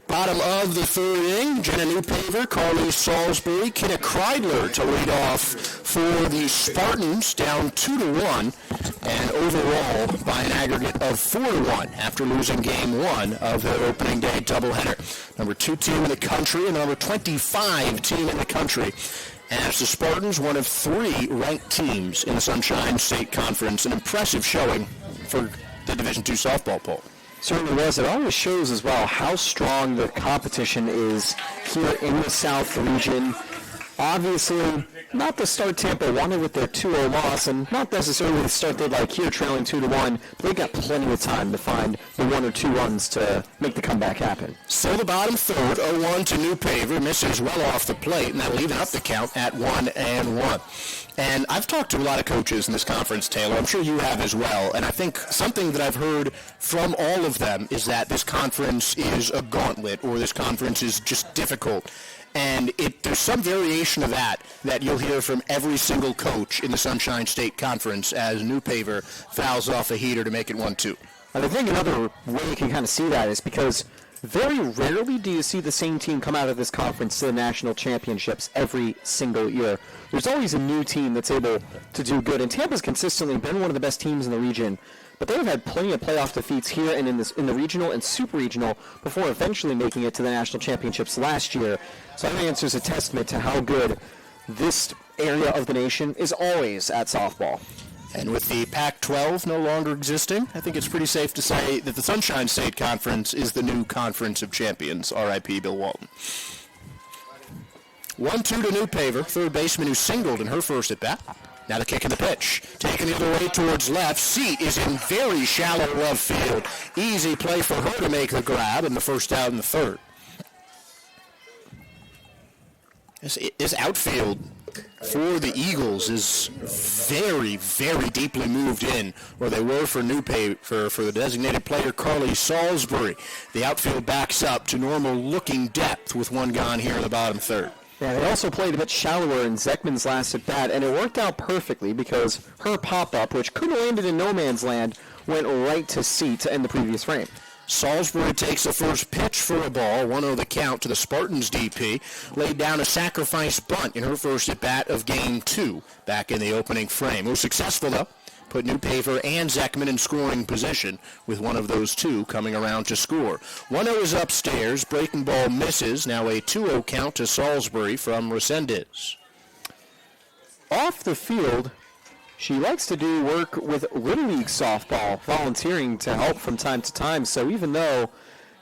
Bottom of the third inning, Jenna Newpaver, Carly Salisbury, Kenna Kreidler to lead off for the Spartans, down 2-1, and overall by an aggregate of 4-1 after losing game 1 of their opening day doubleheader. Number 2 team in the country and number 25 team in the country. As the Spartans, one of 3 ranked teams in the Sunshine State Conference, an impressive showing for the Division II softball poll. Certainly was. It always shows as well how strong the competition is here in the South region. Obviously, not the start Tampa wanted with their 2-0 loss, and not necessarily the start they'd like here, trailing 2-1. But they got plenty of time to find the 1 or 2 runs to make the comeback happen. So the bottom third, 0-1 to Newpaver, misses well off the plate, and that'll even up the count at 1-1. And I've talked to a lot of coaches in this conference, Taylor. I'm sure you have as well. And I think something that I've heard from all of them is that this conference is a gauntlet, or this conference is just difficult. And there's some variation of that you'll hear from every single coach in the Sunshine State Conference as Newpaver fouls off a heater to make it 1-2. And I think another way you can kind of see that is because very rarely do you see the same team come out of this conference to the national championships every single year. There's always a new team that's able to do good, and Tampa's consistently been one of the best teams in the region, but they've had plenty of playoff defeats here and in the regional and super regional before eventually making it to the national championships last year. So that answers a testament to how good this area of the nation is always at softball. And with the Pac-12 no longer existing, I think it's pretty safe to say that the Sunshine State Conference is the new Conference of Champions. R.I.P. Bill Walton. 1-2 to Newpaver, third baseman who singled in her first at-bat. Now the kick and the pitch. Taken the other way towards left. Seat is in very shallow left field. Easy play for her to make the grab and the first out in the third. This outfield for the Eagles is very, very deeply moved in, where they were for Newpaver, for the designated player Carly Salisbury. The outfield backs up to normal-looking depth with one gone here in the bottom third. Yeah, they also played a bit shallower in Zekman's last at-bat, and it worked out perfectly because her pop-up, which could have landed in no man's land, went right to Seat to end the previous frame. Salisbury takes the first pitch for a ball, 1-0 the count to the Spartans DP, laid down a sacrifice bunt in her first at-bat of Game 2 back in the opening frame. It was successful, though. Put Newpaver and Zekman in scoring position, with one of those two coming around to score. 1-0 is upstairs. Breaking ball misses. Now a 2-0 count to Salisbury from Resendez. Off the field, she likes to do work with Little League softball, volunteering to help from time to time. So even though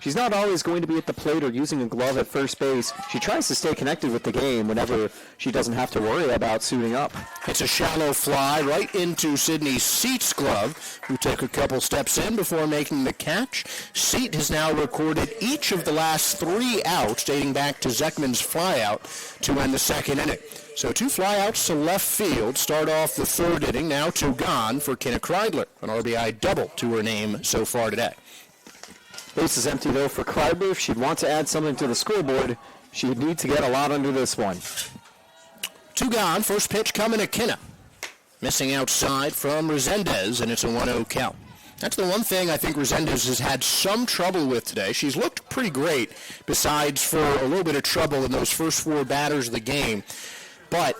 She's not always going to be at the plate or using a glove at first base. She tries to stay connected with the game whenever she doesn't have to worry about suiting up. It's a shallow fly right into Sydney Seat's glove, who took a couple steps in before making the catch. Seat has now recorded each of the last 3 outs, dating back to Zekman's flyout to end the second inning. So 2 flyouts to left field start off the third inning. Now 2 gone for Kenna Kreidler, an RBI double to her name so far today. Base is empty, though, for Kreidler. If she'd want to add something to the scoreboard, she'd need to get a lot under this one. 2 gone. First pitch coming to Kenna. Missing outside from Resendez, and it's a 1-0 count. That's the one thing I think Resendez has had some trouble with today. She's looked pretty great, besides for a little bit of trouble in those first 4 batters of the game. But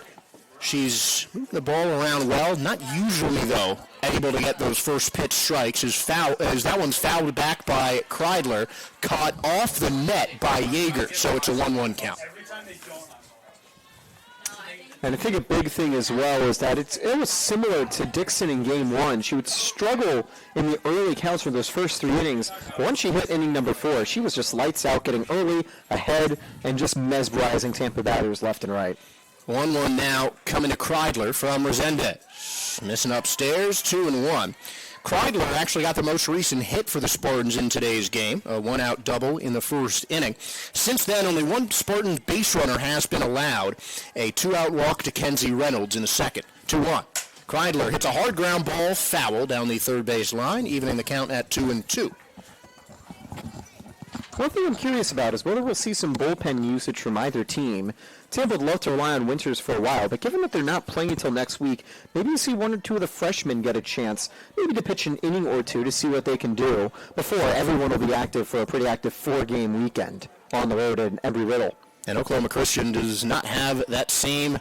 she's moving the ball around well. Not usually, though, able to get those first pitch strikes as that one's fouled back by Kreidler, caught off the net by Yeager, so it's a 1-1 count. And I think a big thing as well is that it was similar to Dixon in Game 1. She would struggle in the early counts for those first 3 innings. But once she hit inning number 4, she was just lights out, getting early, ahead, and just mesmerizing Tampa batters left and right. 1-1 now coming to Kreidler from Resendez. Missing upstairs, 2-1. Kreidler actually got the most recent hit for the Spartans in today's game, a 1-out double in the first inning. Since then, only one Spartans base runner has been allowed, a 2-out walk to Kenzie Reynolds in the second. 2-1. Kreidler hits a hard ground ball foul down the third base line, evening the count at 2-2. One thing I'm curious about is whether we'll see some bullpen usage from either team. Tampa would love to rely on Winters for a while, but given that they're not playing until next week, maybe you see 1 or 2 of the freshmen get a chance, maybe to pitch an inning or 2 to see what they can do before everyone will be active for a pretty active 4-game weekend on the road at Embry-Riddle. And Oklahoma Christian does not have that same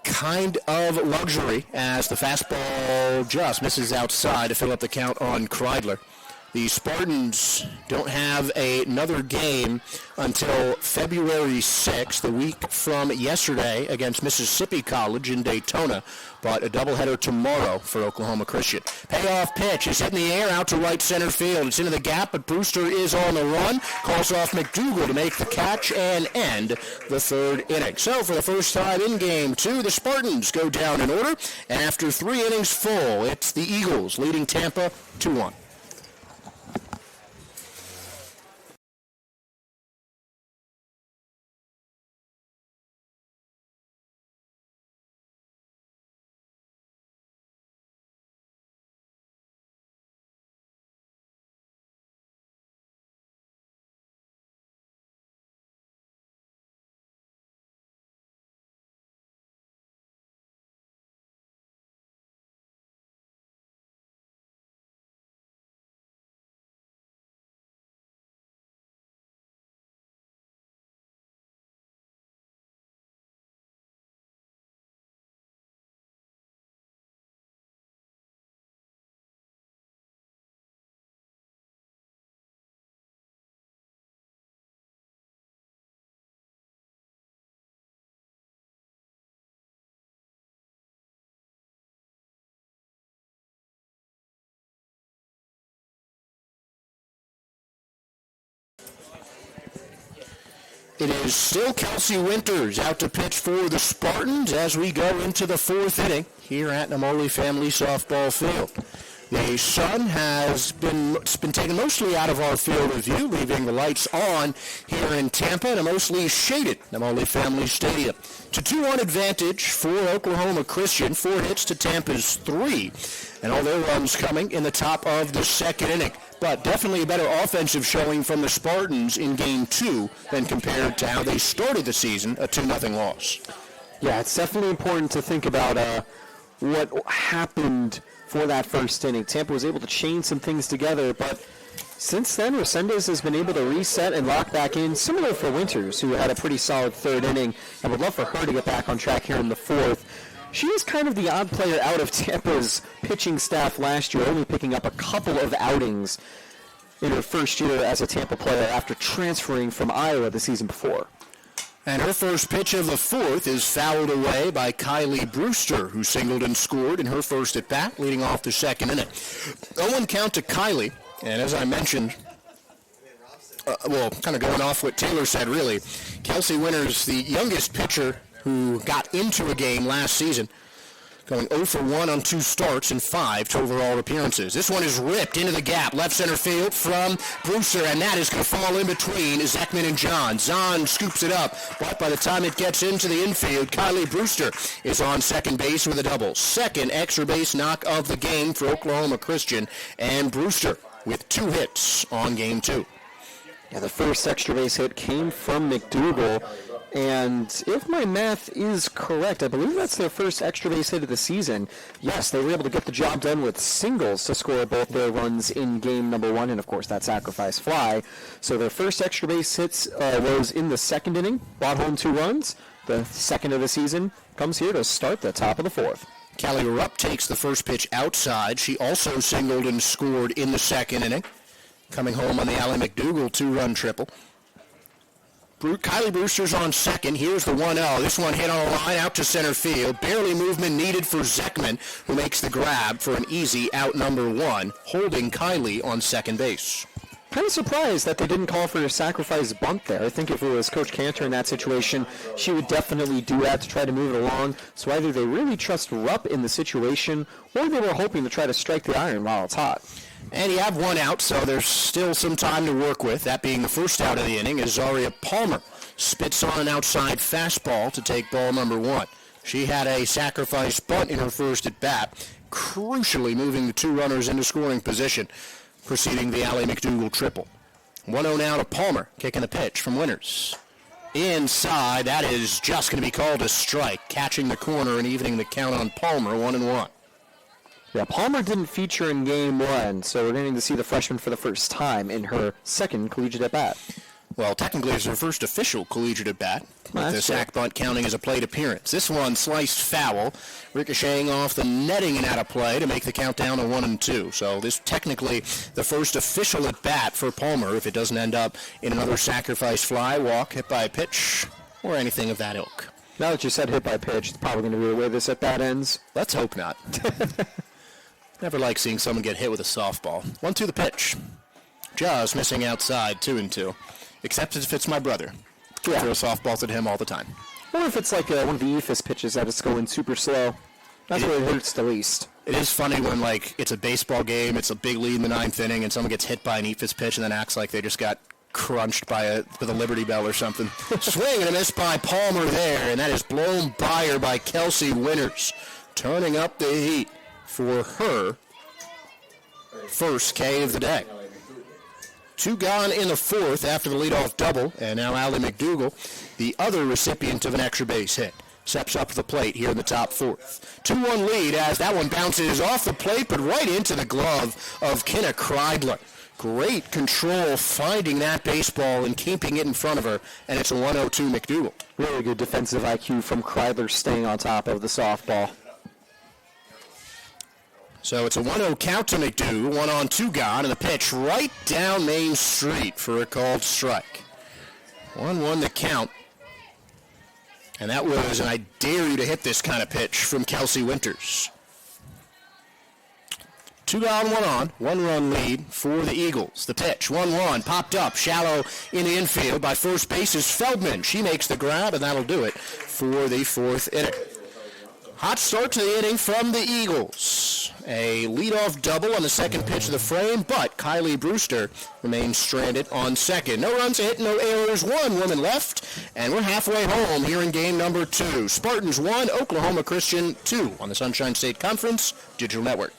kind of luxury as the fastball just misses outside to fill up the count on Kreidler. The Spartans don't have another game until February 6th, the week from yesterday, against Mississippi College in Daytona, but a doubleheader tomorrow for Oklahoma Christian. Payoff pitch is hit in the air out to right center field. It's into the gap, but Brewster is on the run. Calls off McDougal to make the catch and end the third inning. So for the first time in Game 2, the Spartans go down in order, and after 3 innings full, it's the Eagles leading Tampa 2-1. It is still Kelsey Winters out to pitch for the Spartans as we go into the 4th inning here at Namoli Family Softball Field. The sun has been taken mostly out of our field of view, leaving the lights on here in Tampa in a mostly shaded Namoli Family Stadium. It's a 2-1 advantage for Oklahoma Christian, 4 hits to Tampa's 3, and all their runs coming in the top of the second inning. But definitely a better offensive showing from the Spartans in Game 2 than compared to how they started the season, a 2-0 loss. Yeah, it's definitely important to think about what happened for that first inning. Tampa was able to chain some things together, but since then, Resendez has been able to reset and lock back in, similar for Winters, who had a pretty solid third inning. I would love for her to get back on track here in the 4th. She is kind of the odd player out of Tampa's pitching staff last year, only picking up a couple of outings in her first year as a Tampa player after transferring from Iowa the season before. And her first pitch of the 4th is fouled away by Kylie Brewster, who singled and scored in her first at-bat, leading off the second inning. 0-1 count to Kylie, and as I mentioned, kind of going off what Taylor said, really. Kelsey Winters, the youngest pitcher who got into a game last season, going 0 for 1 on 2 starts and 5 total overall appearances. This one is ripped into the gap, left center field from Brewster, and that is going to fall in between Zekman and John. Zahn scoops it up, but by the time it gets into the infield, Kylie Brewster is on second base with a double. Second extra base knock of the game for Oklahoma Christian, and Brewster with 2 hits on game 2. Yeah, the first extra base hit came from McDougal. And if my math is correct, I believe that's their first extra base hit of the season. Yes, they were able to get the job done with singles to score both their runs in game number 1, and of course that sacrifice fly. So their first extra base hits was in the second inning, brought home 2 runs. The second of the season comes here to start the top of the 4th. Callie Rupp takes the first pitch outside. She also singled and scored in the second inning. Coming home on the Allie McDougal 2-run triple. Kylie Brewster's on second. Here's the 1-0. This one hit on a line out to center field. Barely movement needed for Zekman, who makes the grab for an easy out number 1, holding Kylie on second base. Kind of surprised that they didn't call for a sacrifice bunt there. I think if it was Coach Cantor in that situation, she would definitely do that to try to move it along. So either they really trust Rupp in the situation, or they were hoping to try to strike the iron while it's hot. And you have 1 out, so there's still some time to work with. That being the first out of the inning, as Zaria Palmer spits on an outside fastball to take ball number 1. She had a sacrifice bunt in her first at bat, crucially moving the 2 runners into scoring position, preceding the Allie McDougal triple. 1-0 now to Palmer, kicking the pitch from Winters. Inside, that is just going to be called a strike, catching the corner and evening the count on Palmer, 1-1. Yeah, Palmer didn't feature in game 1, so we're getting to see the freshman for the first time in her second collegiate at-bat. Well, technically it's her first official collegiate at-bat, with the sac bunt counting as a plate appearance. This one sliced foul, ricocheting off the netting and out of play to make the count down to 1-2. So this technically the first official at-bat for Palmer if it doesn't end up in another sacrifice fly, walk, hit by a pitch, or anything of that ilk. Now that you said hit by pitch, it's probably going to be the way this at-bat ends. Let's hope not. Never like seeing someone get hit with a softball. 1-2 the pitch. Just missing outside, 2-2. Except if it's my brother. Yeah. I throw softballs at him all the time. Or if it's like one of the ephus pitches that is going super slow. That's where it hurts the least. It is funny when, it's a baseball game, it's a big lead in the 9th inning, and someone gets hit by an ephus pitch and then acts like they just got crunched with a Liberty Bell or something. Swing and a miss by Palmer there, and that is blown by her by Kelsey Winters, turning up the heat for her first K of the day. 2 gone in the 4th after the leadoff double, and now Allie McDougal, the other recipient of an extra base hit, steps up to the plate here in the top 4th. 2-1 lead as that one bounces off the plate, but right into the glove of Kenna Kreidler. Great control finding that baseball and keeping it in front of her, and it's a 1-2 McDougal. Really good defensive IQ from Kreidler staying on top of the softball. So it's a 1-0 count to McDougal, 1-2 gone, and the pitch right down Main Street for a called strike. 1-1 the count. And that was, and I dare you to hit this kind of pitch from Kelsey Winters. 2 gone, 1 on, 1-run lead for the Eagles. The pitch, 1-1, popped up, shallow in the infield by first base's Feldman. She makes the grab, and that'll do it for the 4th inning. Hot start to the inning from the Eagles. A leadoff double on the second pitch of the frame, but Kylie Brewster remains stranded on second. No runs, a hit, no errors, 1 woman left, and we're halfway home here in game number 2. Spartans 1, Oklahoma Christian 2 on the Sunshine State Conference Digital Network.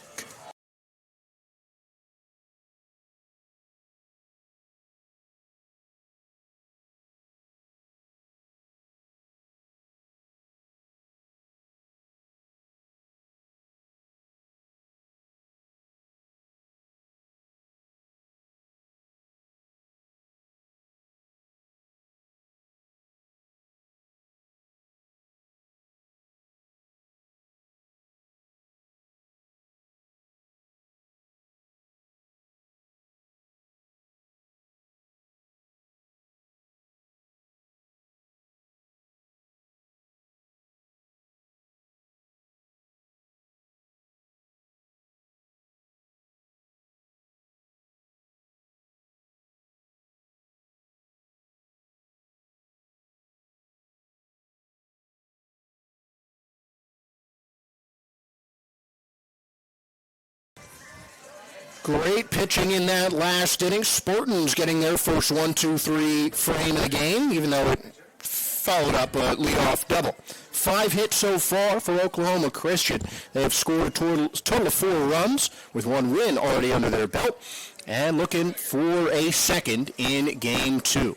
Great pitching in that last inning. Spartans getting their first 1-2-3 frame of the game, even though it followed up a leadoff double. 5 hits so far for Oklahoma Christian. They have scored a total of 4 runs with 1 win already under their belt and looking for a second in Game 2.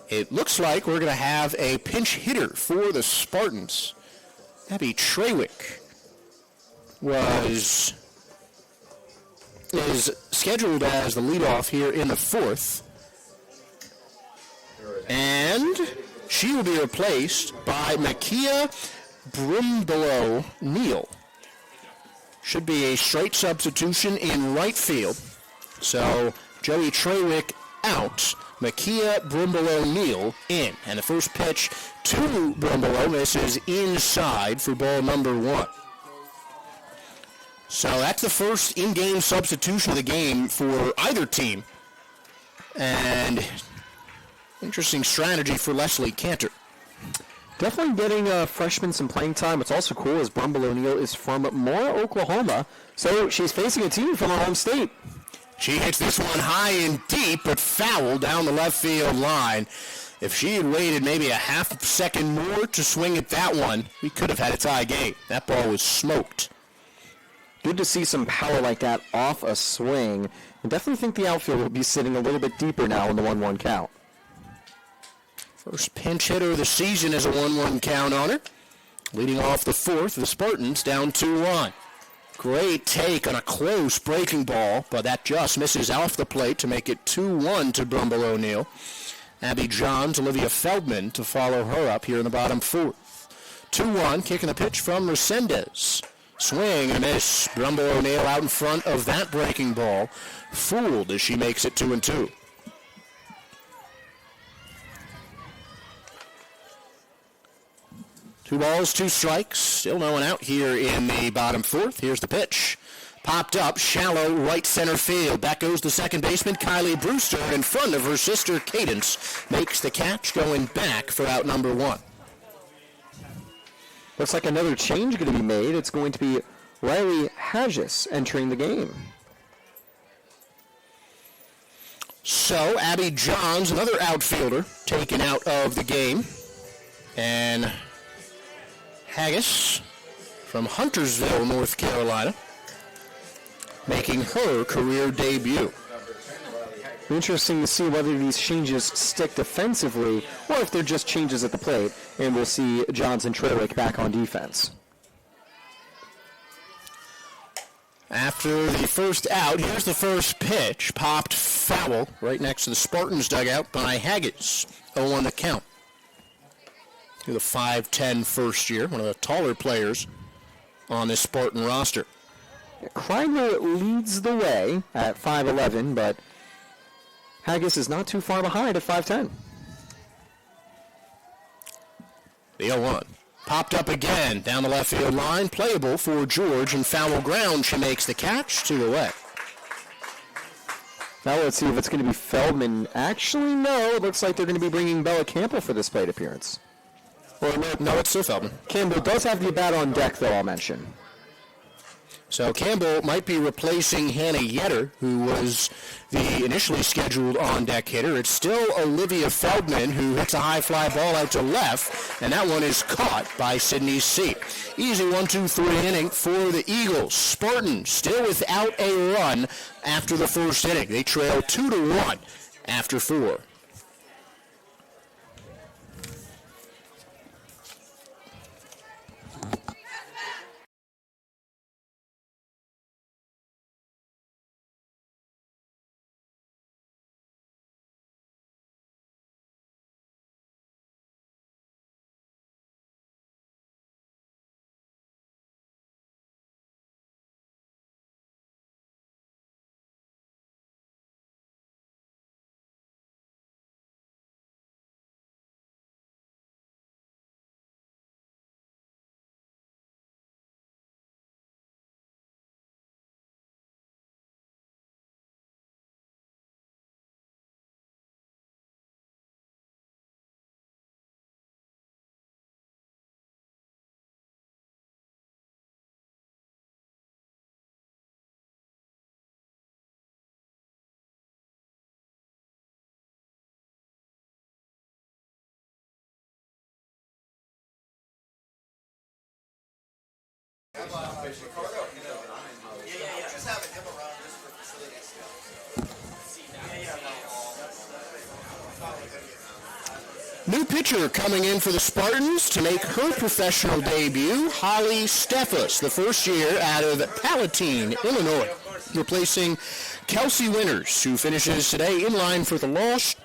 It looks like we're going to have a pinch hitter for the Spartans. Abby Trawick is scheduled as the leadoff here in the 4th. And she will be replaced by Makia Brumbelow Neal. Should be a straight substitution in right field. So Joey Trawick out, Makia Brumbelow Neal in. And the first pitch to Brumbelow misses inside for ball number 1. So that's the first in-game substitution of the game for either team. And interesting strategy for Leslie Cantor. Definitely getting freshmen some playing time. What's also cool is Brumbelow Neal is from Moore, Oklahoma, so she's facing a team from her home state. She hits this one high and deep, but foul down the left field line. If she had waited maybe a half second more to swing at that one, we could have had a tie game. That ball was smoked. Good to see some power like that off a swing. I definitely think the outfield will be sitting a little bit deeper now in the 1-1 count. First pinch hitter of the season is a 1-1 count on her. Leading off the 4th, the Spartans down 2-1. Great take on a close breaking ball, but that just misses off the plate to make it 2-1 to Brumbelow Neal. Abby Johns, Olivia Feldman to follow her up here in the bottom 4th. 2-1, kicking the pitch from Resendez. Swing and a miss. Brumbelow Neal out in front of that breaking ball. Fooled as she makes it 2-2. Two balls, 2 strikes. Still no one out here in the bottom 4th. Here's the pitch. Popped up, shallow right center field. Back goes the second baseman, Kylie Brewster, in front of her sister, Cadence. Makes the catch, going back for out number 1. Looks like another change going to be made. It's going to be Riley Haggis entering the game. So, Abby Johns, another outfielder, taken out of the game. And Haggis from Huntersville, North Carolina, making her career debut. Interesting to see whether these changes stick defensively or if they're just changes at the plate, and we'll see Johns and Trawick back on defense. After the first out, here's the first pitch. Popped foul right next to the Spartans dugout by Haggis. 0-1 the count. The 5'10 first year, one of the taller players on this Spartan roster. Kreidler leads the way at 5'11", but Haggis is not too far behind at 5'10". The 0-1. Popped up again down the left field line. Playable for George, and foul ground. She makes the catch to the way. Now let's see if it's going to be Feldman. Actually, no. It looks like they're going to be bringing Bella Campbell for this plate appearance. Well, no, it's still Feldman. Campbell does have the bat on deck, though, I'll mention. So Campbell might be replacing Hannah Yetter, who was the initially scheduled on-deck hitter. It's still Olivia Feldman, who hits a high fly ball out to left, and that one is caught by Sydney C. Easy 1-2-3 inning for the Eagles. Spartans still without a run after the first inning. They trail 2-1 after 4. New pitcher coming in for the Spartans to make her professional debut, Holly Steffes, the first year out of Palatine, Illinois, replacing Kelsey Winters, who finishes today in line for the loss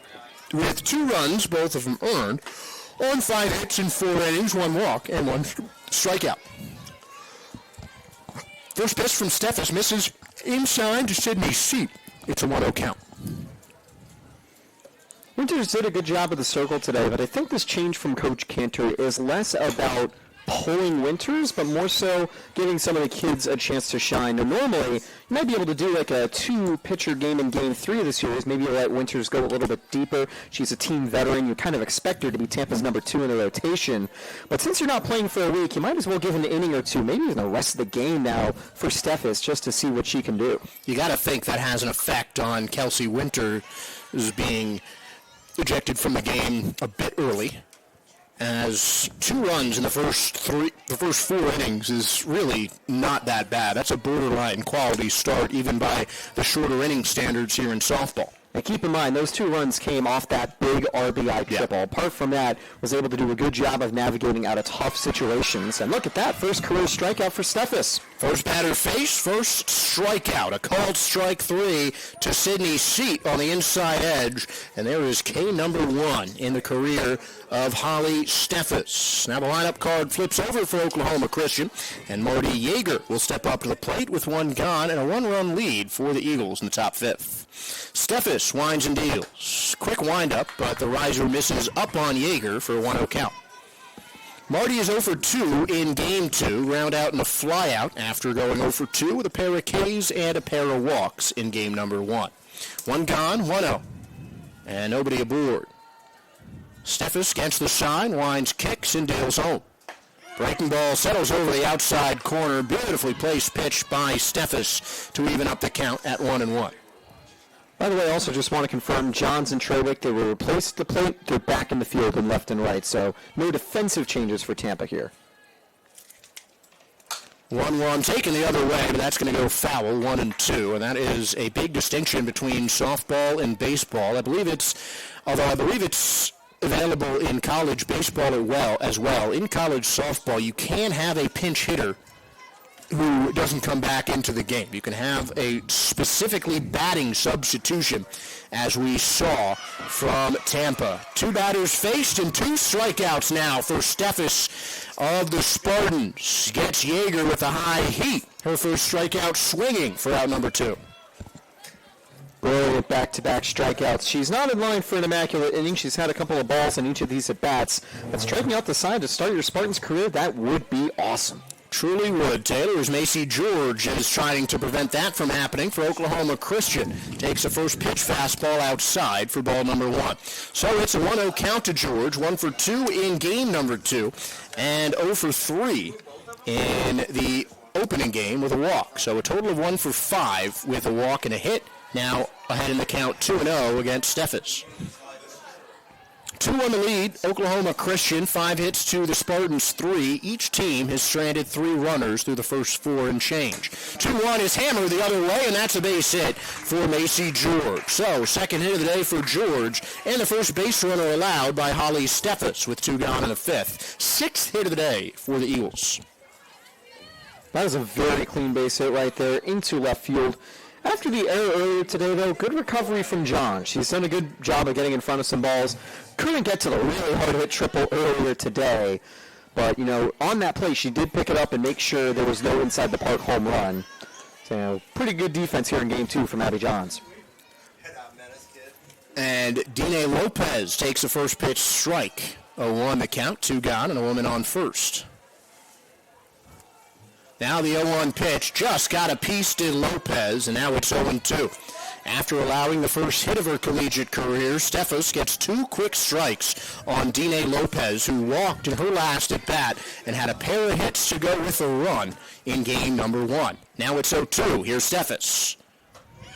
with 2 runs, both of them earned, on 5 hits in 4 innings, 1 walk, and 1 strikeout. First pitch from Steffes misses inside to Sydney's seat. It's a 1-0 count. Winters did a good job of the circle today, but I think this change from Coach Cantor is less about pulling Winters, but more so giving some of the kids a chance to shine. Now, normally, you might be able to do like a 2-pitcher game in Game 3 of the series. Maybe you let Winters go a little bit deeper. She's a team veteran. You kind of expect her to be Tampa's number 2 in the rotation. But since you're not playing for a week, you might as well give an inning or 2, maybe even the rest of the game now for Steffes, just to see what she can do. You got to think that has an effect on Kelsey Winters being ejected from the game a bit early, as 2 runs in the first 4 innings is really not that bad. That's a borderline quality start, even by the shorter inning standards here in softball. And keep in mind, those 2 runs came off that big RBI triple. Yeah. Apart from that, was able to do a good job of navigating out of tough situations. And look at that, first career strikeout for Steffes. First batter face, first strikeout. A called strike 3 to Sydney's seat on the inside edge. And there is K number 1 in the career of Holly Steffes. Now the lineup card flips over for Oklahoma Christian, and Marty Yeager will step up to the plate with 1 gone and a 1-run lead for the Eagles in the top 5th. Steffes winds and deals. Quick windup, but the riser misses up on Yeager for a 1-0 count. Marty is 0 for 2 in Game 2, round out in a flyout after going 0 for 2 with a pair of Ks and a pair of walks in game number 1. 1 gone, 1-0, and nobody aboard. Steffes against the sign, winds, kicks, and deals home. Breaking ball settles over the outside corner. Beautifully placed pitch by Steffes to even up the count at 1-1. By the way, I also just want to confirm Johns and Trewick, they were replaced at the plate. They're back in the field and left and right, so no defensive changes for Tampa here. 1-1 taken the other way, but that's going to go foul, 1-2, and that is a big distinction between softball and baseball. I believe it's available in college baseball as well. In college softball, you can have a pinch hitter who doesn't come back into the game. You can have a specifically batting substitution, as we saw from Tampa. 2 batters faced and 2 strikeouts now for Steffes of the Spartans. Gets Yeager with a high heat. Her first strikeout swinging for out number 2. Brilliant back-to-back strikeouts. She's not in line for an immaculate inning. She's had a couple of balls in each of these at-bats. But striking out the side to start your Spartans career, that would be awesome. Truly would, Taylor, as Macy George is trying to prevent that from happening for Oklahoma Christian. Takes a first pitch fastball outside for ball number 1. So it's a 1-0 count to George, 1 for 2 in game number 2, and 0 for 3 in the opening game with a walk. So a total of 1 for 5 with a walk and a hit. Now ahead in the count 2-0 against Steffes. 2 on the lead, Oklahoma Christian, 5 hits to the Spartans, 3. Each team has stranded 3 runners through the first 4 and change. 2-1 is hammered the other way, and that's a base hit for Macy George. So, second hit of the day for George, and the first base runner allowed by Holly Steffes with 2 gone in the 5th. 6th hit of the day for the Eagles. That is a very clean base hit right there into left field. After the error earlier today, though, good recovery from John. She's done a good job of getting in front of some balls. Couldn't get to the really hard-hit triple earlier today. But, on that play, she did pick it up and make sure there was no inside-the-park home run. So, pretty good defense here in Game 2 from Abby Johns. And Dine Lopez takes the first pitch strike. 0-1 the count, 2 gone, and a woman on first. Now the 0-1 pitch just got a piece to Lopez, and now it's 0-2. After allowing the first hit of her collegiate career, Steffes gets 2 quick strikes on Dine Lopez, who walked in her last at-bat and had a pair of hits to go with a run in game number 1. Now it's 0-2. Here's Steffes.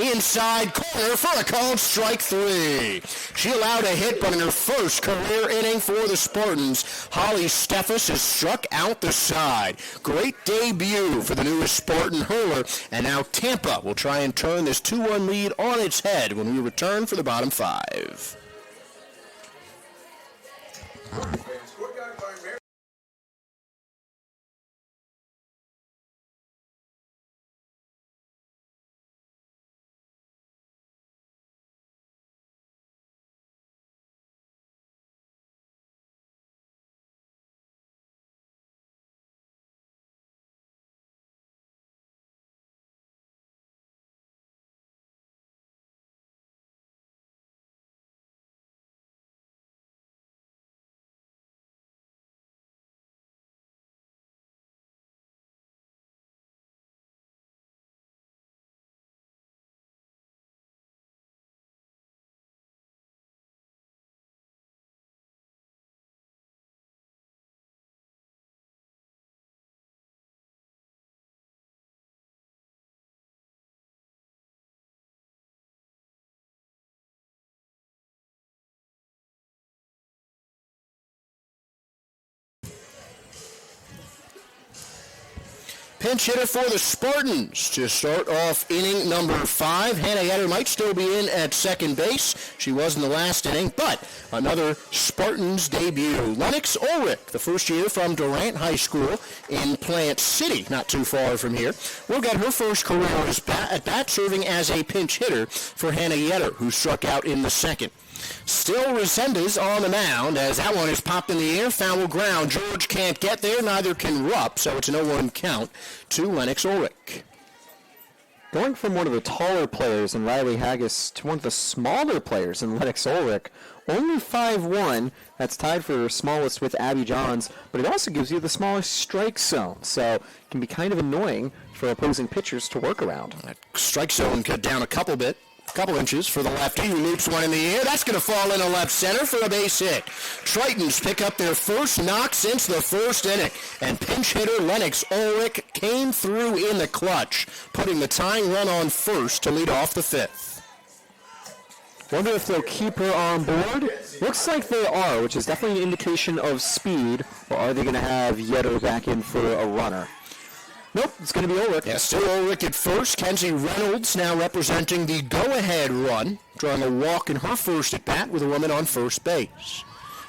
inside corner for a called strike 3. She allowed a hit, but in her first career inning for the Spartans, Holly Steffes has struck out the side. Great debut for the newest Spartan hurler, and now Tampa will try and turn this 2-1 lead on its head when we return for the bottom 5. Pinch hitter for the Spartans to start off inning number 5. Hannah Yetter might still be in at second base. She was in the last inning, but another Spartans debut. Lennox Ulrich, the first year from Durant High School in Plant City, not too far from here, will get her first career at bat, serving as a pinch hitter for Hannah Yetter, who struck out in the second. Still Resendez on the mound as that one is popped in the air, foul ground. George can't get there, neither can Rupp, so it's a 0-1 count to Lennox Ulrich. Going from one of the taller players in Riley Haggis to one of the smaller players in Lennox Ulrich, only 5'1", that's tied for smallest with Abby Johns, but it also gives you the smallest strike zone, so it can be kind of annoying for opposing pitchers to work around. That strike zone cut down a couple inches for the lefty, who loops one in the air. That's going to fall into left center for a base hit. Tritons pick up their first knock since the first inning, and pinch hitter Lennox Ulrich came through in the clutch, putting the tying run on first to lead off the 5th. Wonder if they'll keep her on board. Looks like they are, which is definitely an indication of speed. Or are they going to have Yetter back in for a runner? Nope, it's going to be Ulrich. Yeah, still Ulrich at first. Kenzie Reynolds now representing the go-ahead run, drawing a walk in her first at-bat with a woman on first base.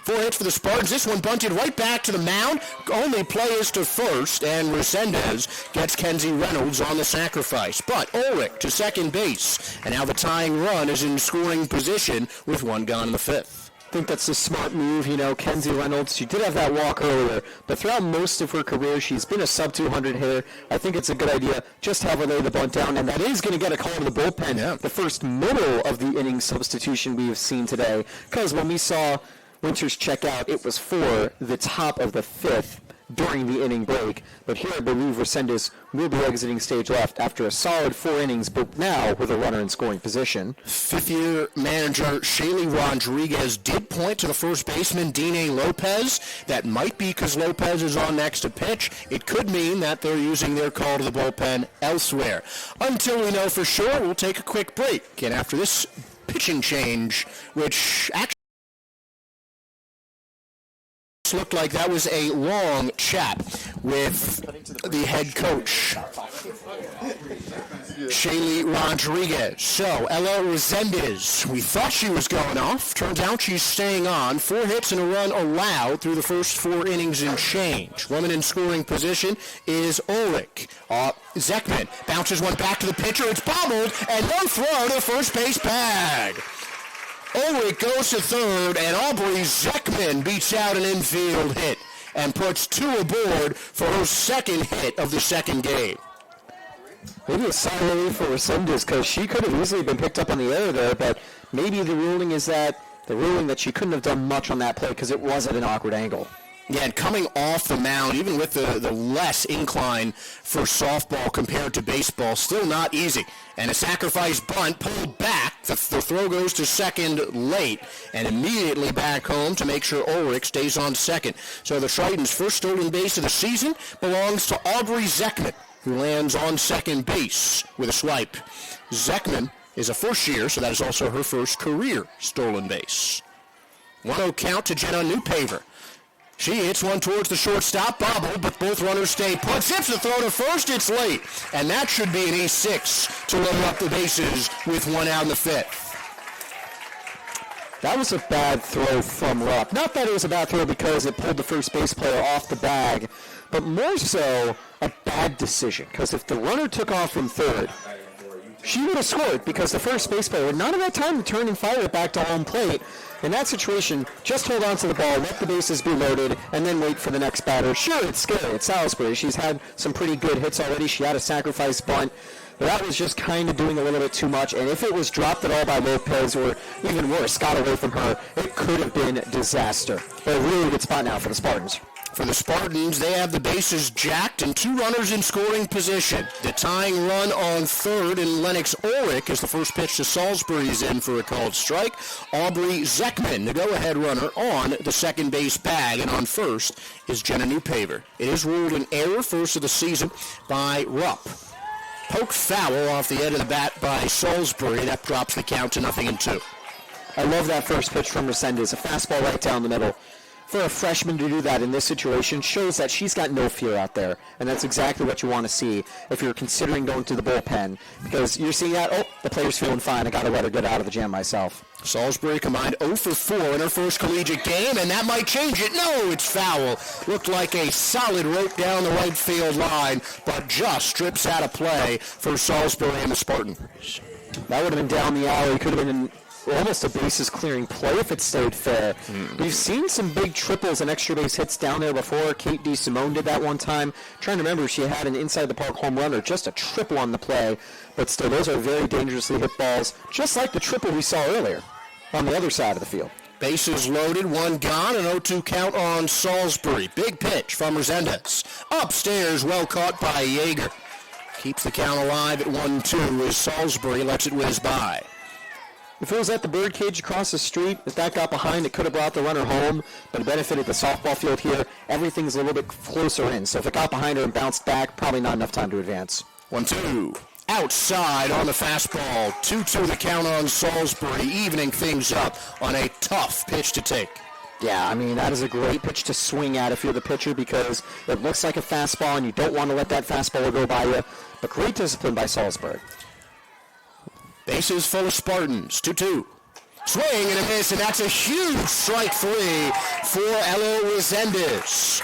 4 hits for the Spartans. This one bunted right back to the mound. Only play is to first, and Resendez gets Kenzie Reynolds on the sacrifice. But Ulrich to second base, and now the tying run is in scoring position with one gone in the 5th. I think that's a smart move. You know, Kenzie Reynolds, she did have that walk earlier, but throughout most of her career, she's been a sub-200 hitter. I think it's a good idea just have her lay the bunt down, and that is going to get a call to the bullpen. Yeah. The first middle of the inning substitution we have seen today, because when we saw Winters check out, it was for the top of the 5th during the inning break. But here I believe Resendez will be exiting stage left after a solid 4 innings, but now with a runner in scoring position. 5th-year manager Shaylee Rodriguez did point to the first baseman, Dine Lopez. That might be because Lopez is on next to pitch. It could mean that they're using their call to the bullpen elsewhere. Until we know for sure, we'll take a quick break. And after this pitching change, which actually looked like that was a long chat with the head coach, Shaylee Rodriguez. So, Ella Resendez, we thought she was going off. Turns out she's staying on. 4 hits and a run allowed through the first 4 innings and change. Woman in scoring position is Ulrich. Zekman bounces one back to the pitcher. It's bobbled, and no throw to the first base bag. Ulrich goes to third, and Aubrey Zekman beats out an infield hit and puts 2 aboard for her second hit of the second game. Maybe a sign of relief for Resendez, because she could have easily been picked up on the air there, but maybe the ruling that she couldn't have done much on that play because it was at an awkward angle. Yeah, and coming off the mound, even with the less incline for softball compared to baseball, still not easy. And a sacrifice bunt pulled back. The throw goes to second late and immediately back home to make sure Ulrich stays on second. So the Tritons' first stolen base of the season belongs to Aubrey Zekman, who lands on second base with a swipe. Zekman is a first year, so that is also her first career stolen base. 1-0 count to Jenna Newpaver. She hits one towards the shortstop bobble, but both runners stay put. Zips the throw to first, it's late. And that should be an E6 to load up the bases with one out in the fifth. That was a bad throw from Rupp. Not that it was a bad throw because it pulled the first base player off the bag, but more so a bad decision. Because if the runner took off from third, she would have scored because the first base player would not have had time to turn and fire it back to home plate. In that situation, just hold on to the ball, let the bases be loaded, and then wait for the next batter. Sure, it's scary. It's Salisbury. She's had some pretty good hits already. She had a sacrifice bunt. But that was just kind of doing a little bit too much. And if it was dropped at all by Lopez, or even worse, got away from her, it could have been disaster. But a really good spot now for the Spartans. For the Spartans, they have the bases jacked and two runners in scoring position. The tying run on third in Lennox Ulrich as the first pitch to Salisbury is in for a called strike. Aubrey Zeckman, the go-ahead runner, on the second base bag, and on first is Jenna Newpaver. It is ruled an error first of the season by Rupp. Poked foul off the end of the bat by Salisbury. That drops the count to 0-2. I love that first pitch from Resendez, a fastball right down the middle. For a freshman to do that in this situation shows that she's got no fear out there, and that's exactly what you want to see if you're considering going to the bullpen, because you're seeing that, oh, the player's feeling fine, I got to let her get out of the jam myself. Salisbury combined 0 for 4 in her first collegiate game, and that might change it. No, it's foul. Looked like a solid rope down the right field line, but just strips out of play for Salisbury and the Spartans. That would have been down the alley, could have been almost a bases clearing play if it stayed fair. We've seen some big triples and extra base hits down there before. Kate DeSimone did that one time. Trying to remember if she had an inside the park home run or just a triple on the play, but still those are very dangerously hit balls, just like the triple we saw earlier on the other side of the field. Bases loaded, one gone, an 0-2 count on Salisbury. Big pitch from Resendez. Upstairs, well caught by Yeager. Keeps the count alive at 1-2 as Salisbury lets it whiz by. If it was at the birdcage across the street, if that got behind, it could have brought the runner home, but it benefited the softball field here. Everything's a little bit closer in, so if it got behind her and bounced back, probably not enough time to advance. 1-2. Outside on the fastball. 2-2 the count on Salisbury, evening things up on a tough pitch to take. Yeah, I mean, that is a great pitch to swing at if you're the pitcher because it looks like a fastball and you don't want to let that fastball go by you, but great discipline by Salisbury. Bases full of Spartans. 2-2. Swing and a miss, and that's a huge strike three for Ella Resendez.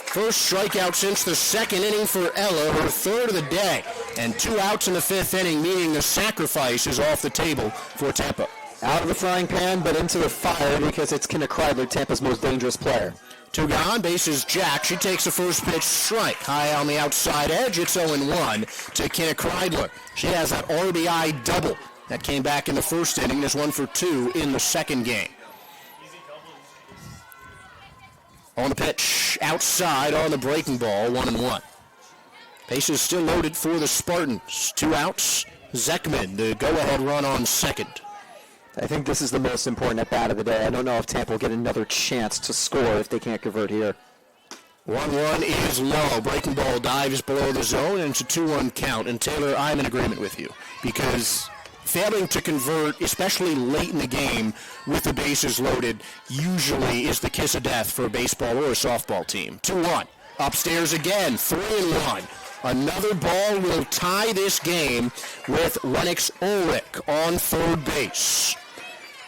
First strikeout since the second inning for Ella, her third of the day. And 2 outs in the fifth inning, meaning the sacrifice is off the table for Tampa. Out of the frying pan, but into the fire because it's Kenna Kreidler, Tampa's most dangerous player. 2 gone, bases jacked. She takes the first pitch strike. High on the outside edge, it's 0-1 to Kenna Kreidler. She has that RBI double that came back in the first inning. There's 1 for 2 in the second game. On the pitch, outside on the breaking ball, 1-1. Bases still loaded for the Spartans. 2 outs. Zeckman, the go-ahead run on second. I think this is the most important at-bat of the day. I don't know if Tampa will get another chance to score if they can't convert here. 1-1 is low. Breaking ball dives below the zone, and it's a 2-1 count. And Taylor, I'm in agreement with you because failing to convert, especially late in the game with the bases loaded, usually is the kiss of death for a baseball or a softball team. 2-1. Upstairs again, 3-1. Another ball will tie this game with Lennox Ulrich on third base.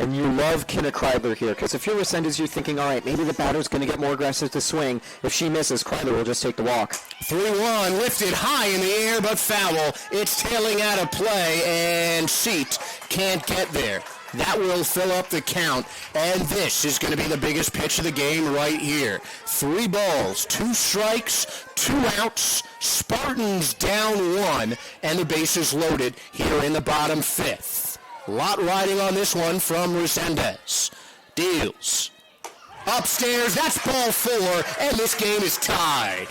And you love Kenna Kreidler here, because if you're Resendez, you're thinking, all right, maybe the batter's going to get more aggressive to swing. If she misses, Kreidler will just take the walk. 3-1, lifted high in the air, but foul. It's tailing out of play, and Seat can't get there. That will fill up the count, and this is going to be the biggest pitch of the game right here. 3 balls, 2 strikes, 2 outs, Spartans down 1, and the bases loaded here in the bottom 5th. A lot riding on this one from Resendez. Deals. Upstairs, that's ball 4, and this game is tied.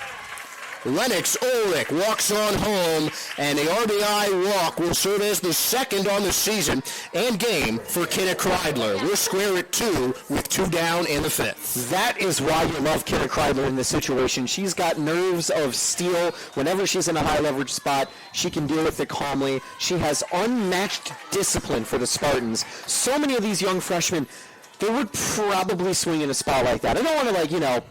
Lennox Ulrich walks on home, and the RBI walk will serve as the second on the season and game for Kenna Kreidler. We're square at 2 with 2 down in the 5th. That is why you love Kenna Kreidler in this situation. She's got nerves of steel. Whenever she's in a high-leverage spot, she can deal with it calmly. She has unmatched discipline for the Spartans. So many of these young freshmen, they would probably swing in a spot like that. I don't want to,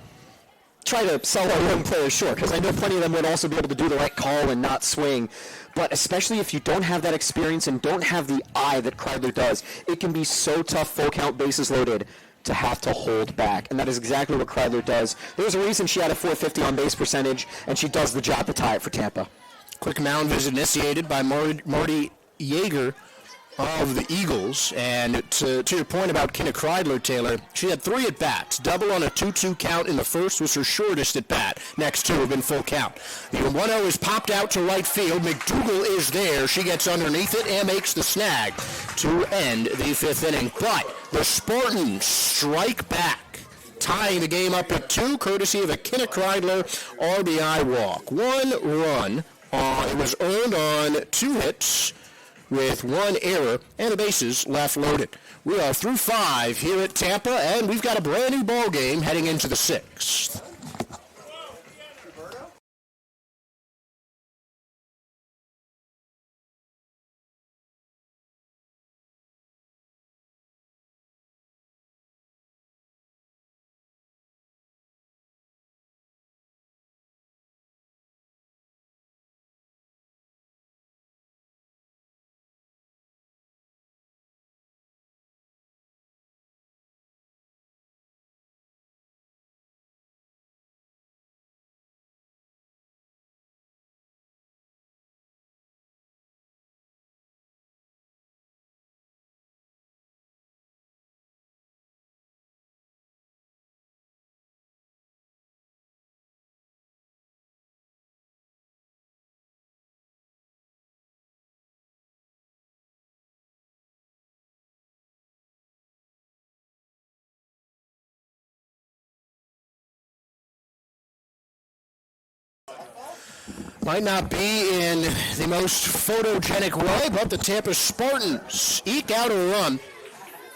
try to sell our young players short, because I know plenty of them would also be able to do the right call and not swing. But especially if you don't have that experience and don't have the eye that Kreidler does, it can be so tough, full count, bases loaded, to have to hold back. And that is exactly what Kreidler does. There's a reason she had a .450 on base percentage, and she does the job to tie it for Tampa. Quick mound visit initiated by Marty Yeager of the Eagles. And to your point about Kenna Kreidler, Taylor, she had 3 at-bats. Double on a 2-2 count in the first was her shortest at-bat. Next 2 have been full count. The 1-0 is popped out to right field. McDougal is there. She gets underneath it and makes the snag to end the 5th inning. But the Spartans strike back, tying the game up at 2, courtesy of a Kenna Kreidler RBI walk. 1 run. It was earned on 2 hits, with 1 error, and the bases left loaded. We are through 5 here at Tampa, and we've got a brand new ball game heading into the 6th. Might not be in the most photogenic way, but the Tampa Spartans eke out a run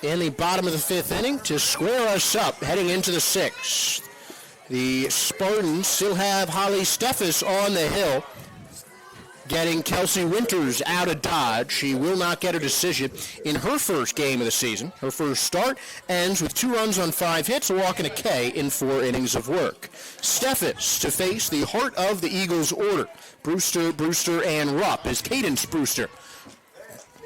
in the bottom of the 5th inning to square us up heading into the 6th. The Spartans still have Holly Steffes on the hill, getting Kelsey Winters out of Dodge. She will not get a decision in her first game of the season. Her first start ends with 2 runs on 5 hits, a walk and a K in 4 innings of work. Steffes to face the heart of the Eagles' order. Brewster, and Rupp as Cadence Brewster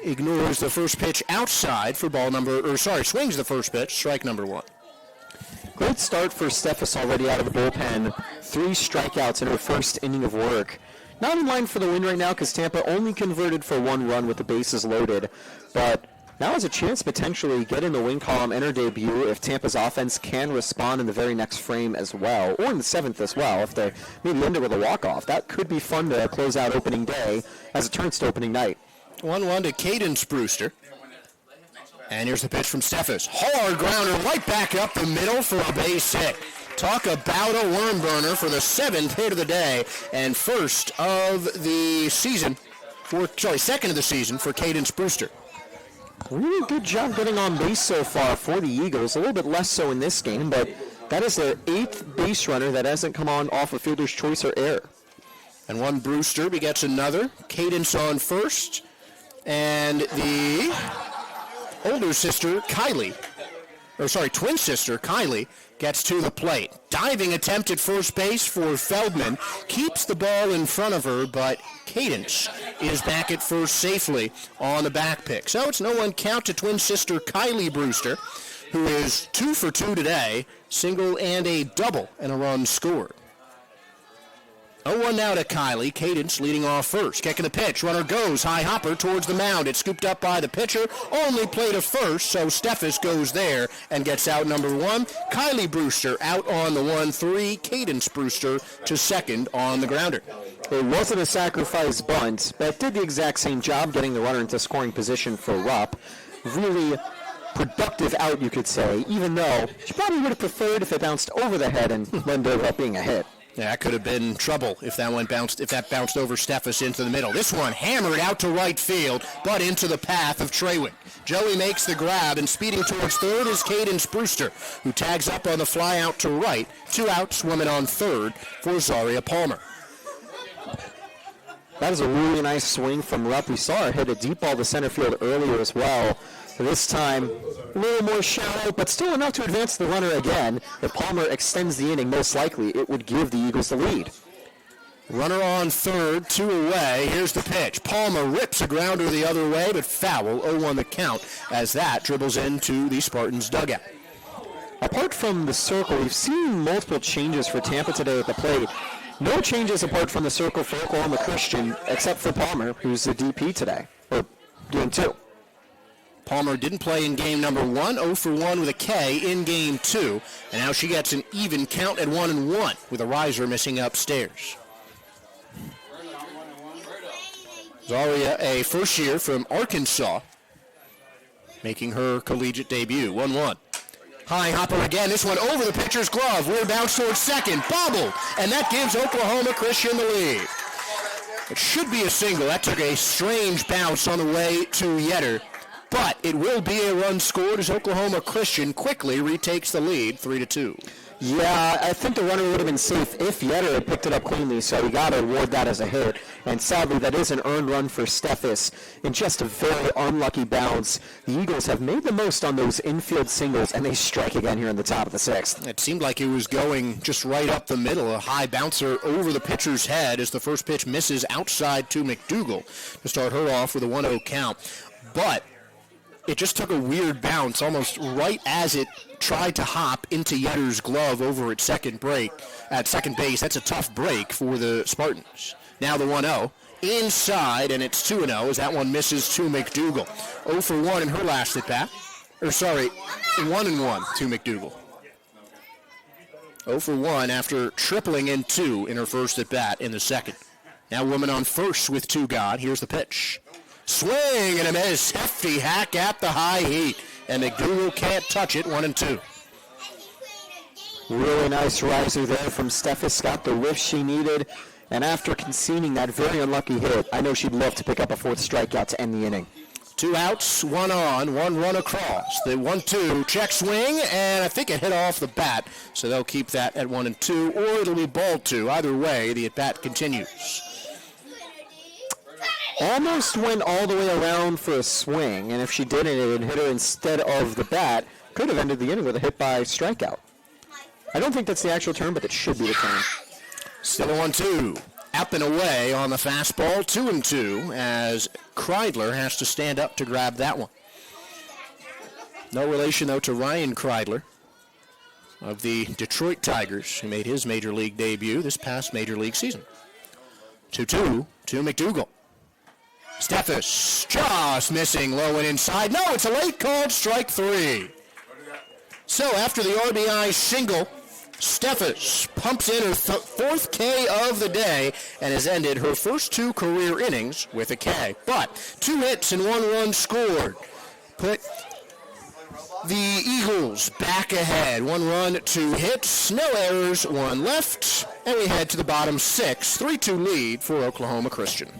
ignores the first pitch outside for swings the first pitch, strike number 1. Great start for Steffes already out of the bullpen. 3 strikeouts in her first inning of work. Not in line for the win right now because Tampa only converted for 1 run with the bases loaded. But now has a chance to potentially get in the win column and her debut if Tampa's offense can respond in the very next frame as well, or in the 7th as well, if they maybe end it with a walk-off. That could be fun to close out opening day as it turns to opening night. 1-1 to Cadence Brewster. And here's the pitch from Steffes. Hard grounder right back up the middle for a base hit. Talk about a worm burner for the 7th hit of the day and second of the season for Cadence Brewster. Really good job getting on base so far for the Eagles. A little bit less so in this game, but that is the 8th base runner that hasn't come on off a fielder's choice or error. And one Brewster begets another. Cadence on first. And the twin sister, Kylie, gets to the plate. Diving attempt at first base for Feldman. Keeps the ball in front of her, but Cadence is back at first safely on the back pick. So it's no 1 count to twin sister Kylie Brewster, who is 2 for 2 today, single and a double, and a run scored. 0-1 now to Kylie. Cadence leading off first. Kicking the pitch. Runner goes. High hopper towards the mound. It's scooped up by the pitcher. Only play to first, so Steffes goes there and gets out number 1. Kylie Brewster out on the 1-3. Cadence Brewster to second on the grounder. It wasn't a sacrifice bunt, but did the exact same job getting the runner into scoring position for Rupp. Really productive out, you could say, even though she probably would have preferred if it bounced over the head and ended up being a hit. Yeah, that could have been trouble if that bounced over Steffes into the middle. This one hammered out to right field, but into the path of Trawick. Joey makes the grab, and speeding towards third is Cadence Brewster, who tags up on the fly out to right. 2 outs, women on third for Zaria Palmer. That is a really nice swing from Rupp. We saw her hit a deep ball to center field earlier as well. This time, a little more shallow, but still enough to advance the runner again. If Palmer extends the inning, most likely it would give the Eagles the lead. Runner on third, 2 away. Here's the pitch. Palmer rips a grounder the other way, but foul, 0-1 the count, as that dribbles into the Spartans' dugout. Apart from the circle, we've seen multiple changes for Tampa today at the plate. No changes apart from the circle for Oklahoma Christian, except for Palmer, who's the DP today, or game 2. Palmer didn't play in game number 1, 0 for 1 with a K in game 2, and now she gets an even count at 1-1 with a riser missing upstairs. Zaria, a first year from Arkansas, making her collegiate debut. 1-1. High hopper again. This one over the pitcher's glove. Weird bounce towards second. Bobbled. And that gives Oklahoma Christian the lead. It should be a single. That took a strange bounce on the way to Yetter. But it will be a run scored as Oklahoma Christian quickly retakes the lead 3-2. Yeah, I think the runner would have been safe if Yetter had picked it up cleanly, so we got to award that as a hit. And sadly, that is an earned run for Steffes in just a very unlucky bounce. The Eagles have made the most on those infield singles, and they strike again here in the top of the 6th. It seemed like it was going just right up the middle, a high bouncer over the pitcher's head as the first pitch misses outside to McDougal to start her off with a 1-0 count. But it just took a weird bounce almost right as it tried to hop into Yetter's glove over at second base. That's a tough break for the Spartans. Now the 1-0 inside, and it's 2-0 as that one misses to McDougal. 0 for 1 in her last at bat. 1-1 to McDougal. 0 for 1 after tripling in 2 in her first at bat in the second. Now woman on first with 2 gone. Here's the pitch. Swing and a miss. Hefty hack at the high heat. And McDougal can't touch it. 1-2. Really nice riser there from Steffes. Got the whiff she needed. And after conceding that very unlucky hit, I know she'd love to pick up a 4th strikeout to end the inning. 2 outs, 1 on, 1 run across. The 1-2 check swing, and I think it hit off the bat. So they'll keep that at 1-2, or it'll be ball 2. Either way, the at-bat continues. Almost went all the way around for a swing, and if she didn't, it would hit her instead of the bat. Could have ended the inning with a hit by strikeout. I don't think that's the actual term, but it should be the term. Still a 1-2. Up and away on the fastball, 2-2, as Kreidler has to stand up to grab that one. No relation, though, to Ryan Kreidler of the Detroit Tigers, who made his major league debut this past major league season. 2-2 to McDougal. Steffes just missing low and inside. No, it's a late called strike 3. So after the RBI single, Steffes pumps in her 4th K of the day and has ended her first 2 career innings with a K. But 2 hits and 1 run scored put the Eagles back ahead. 1 run, 2 hits, no errors, 1 left, and we head to the bottom 6. 3-2 lead for Oklahoma Christian.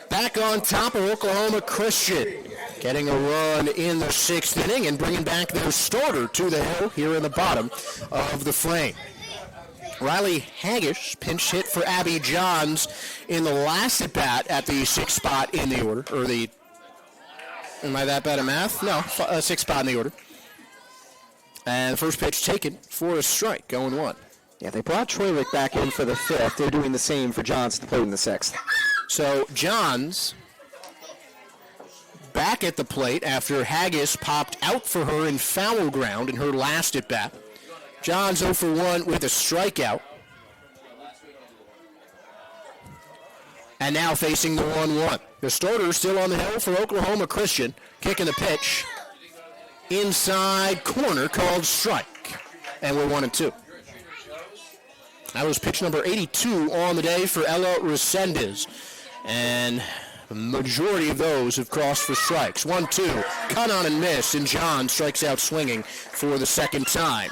Back on top of Oklahoma Christian, getting a run in the 6th inning and bringing back their starter to the hill here in the bottom of the frame. Riley Haggish pinch hit for Abby Johns in the last at bat at the 6th spot in the order, or the, am I that bad at math? No, 6th spot in the order. And the first pitch taken for a strike, going 1. Yeah, they brought Troylick back in for the 5th. They're doing the same for Johns to play in the 6th. So Johns back at the plate after Haggis popped out for her in foul ground in her last at bat. Johns 0 for 1 with a strikeout. And now facing the 1-1. The starter still on the hill for Oklahoma Christian. Kicking the pitch. Inside corner called strike. And we're 1-2. That was pitch number 82 on the day for Ella Resendez. And the majority of those have crossed for strikes. 1-2, cut on and miss, and John strikes out swinging for the second time.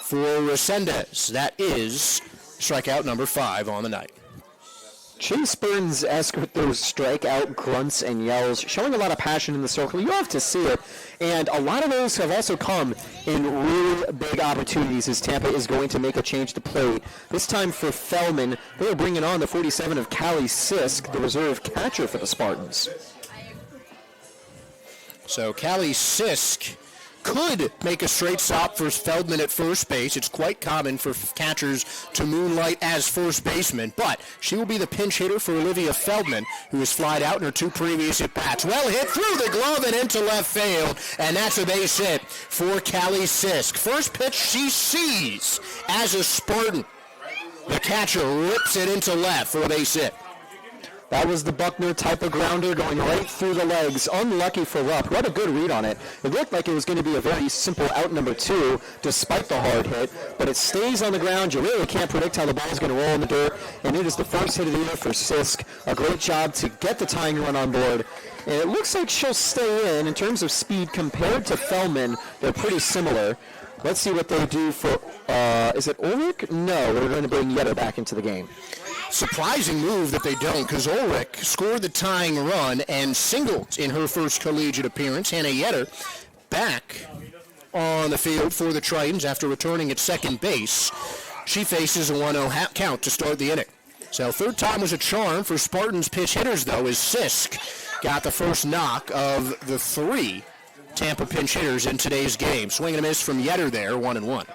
For Resendez, that is strikeout number 5 on the night. Chase Burns-esque with those strikeout grunts and yells, showing a lot of passion in the circle. You have to see it. And a lot of those have also come in really big opportunities as Tampa is going to make a change to plate. This time for Fellman, they are bringing on the 47 of Callie Sisk, the reserve catcher for the Spartans. So Callie Sisk could make a straight stop for Feldman at first base. It's quite common for catchers to moonlight as first baseman, but she will be the pinch hitter for Olivia Feldman, who has flied out in her 2 previous at-bats. Well hit through the glove and into left field, and that's a base hit for Callie Sisk. First pitch she sees as a Spartan. The catcher rips it into left for a base hit. That was the Buckner type of grounder going right through the legs. Unlucky for Rupp. What a good read on it. It looked like it was going to be a very simple out number 2 despite the hard hit, but it stays on the ground. You really can't predict how the ball is going to roll in the dirt, and it is the first hit of the year for Sisk. A great job to get the tying run on board. And it looks like she'll stay in terms of speed compared to Fellman. They're pretty similar. Let's see what they do for, is it Ulrich? No, they're going to bring Yetter back into the game. Surprising move that they don't, because Ulrich scored the tying run and singled in her first collegiate appearance. Hannah Yetter back on the field for the Tritons after returning at second base. She faces a 1-0 count to start the inning. So third time was a charm for Spartans pitch hitters, though, as Sisk got the first knock of the 3 Tampa pinch hitters in today's game. Swing and a miss from Yetter there, 1-1.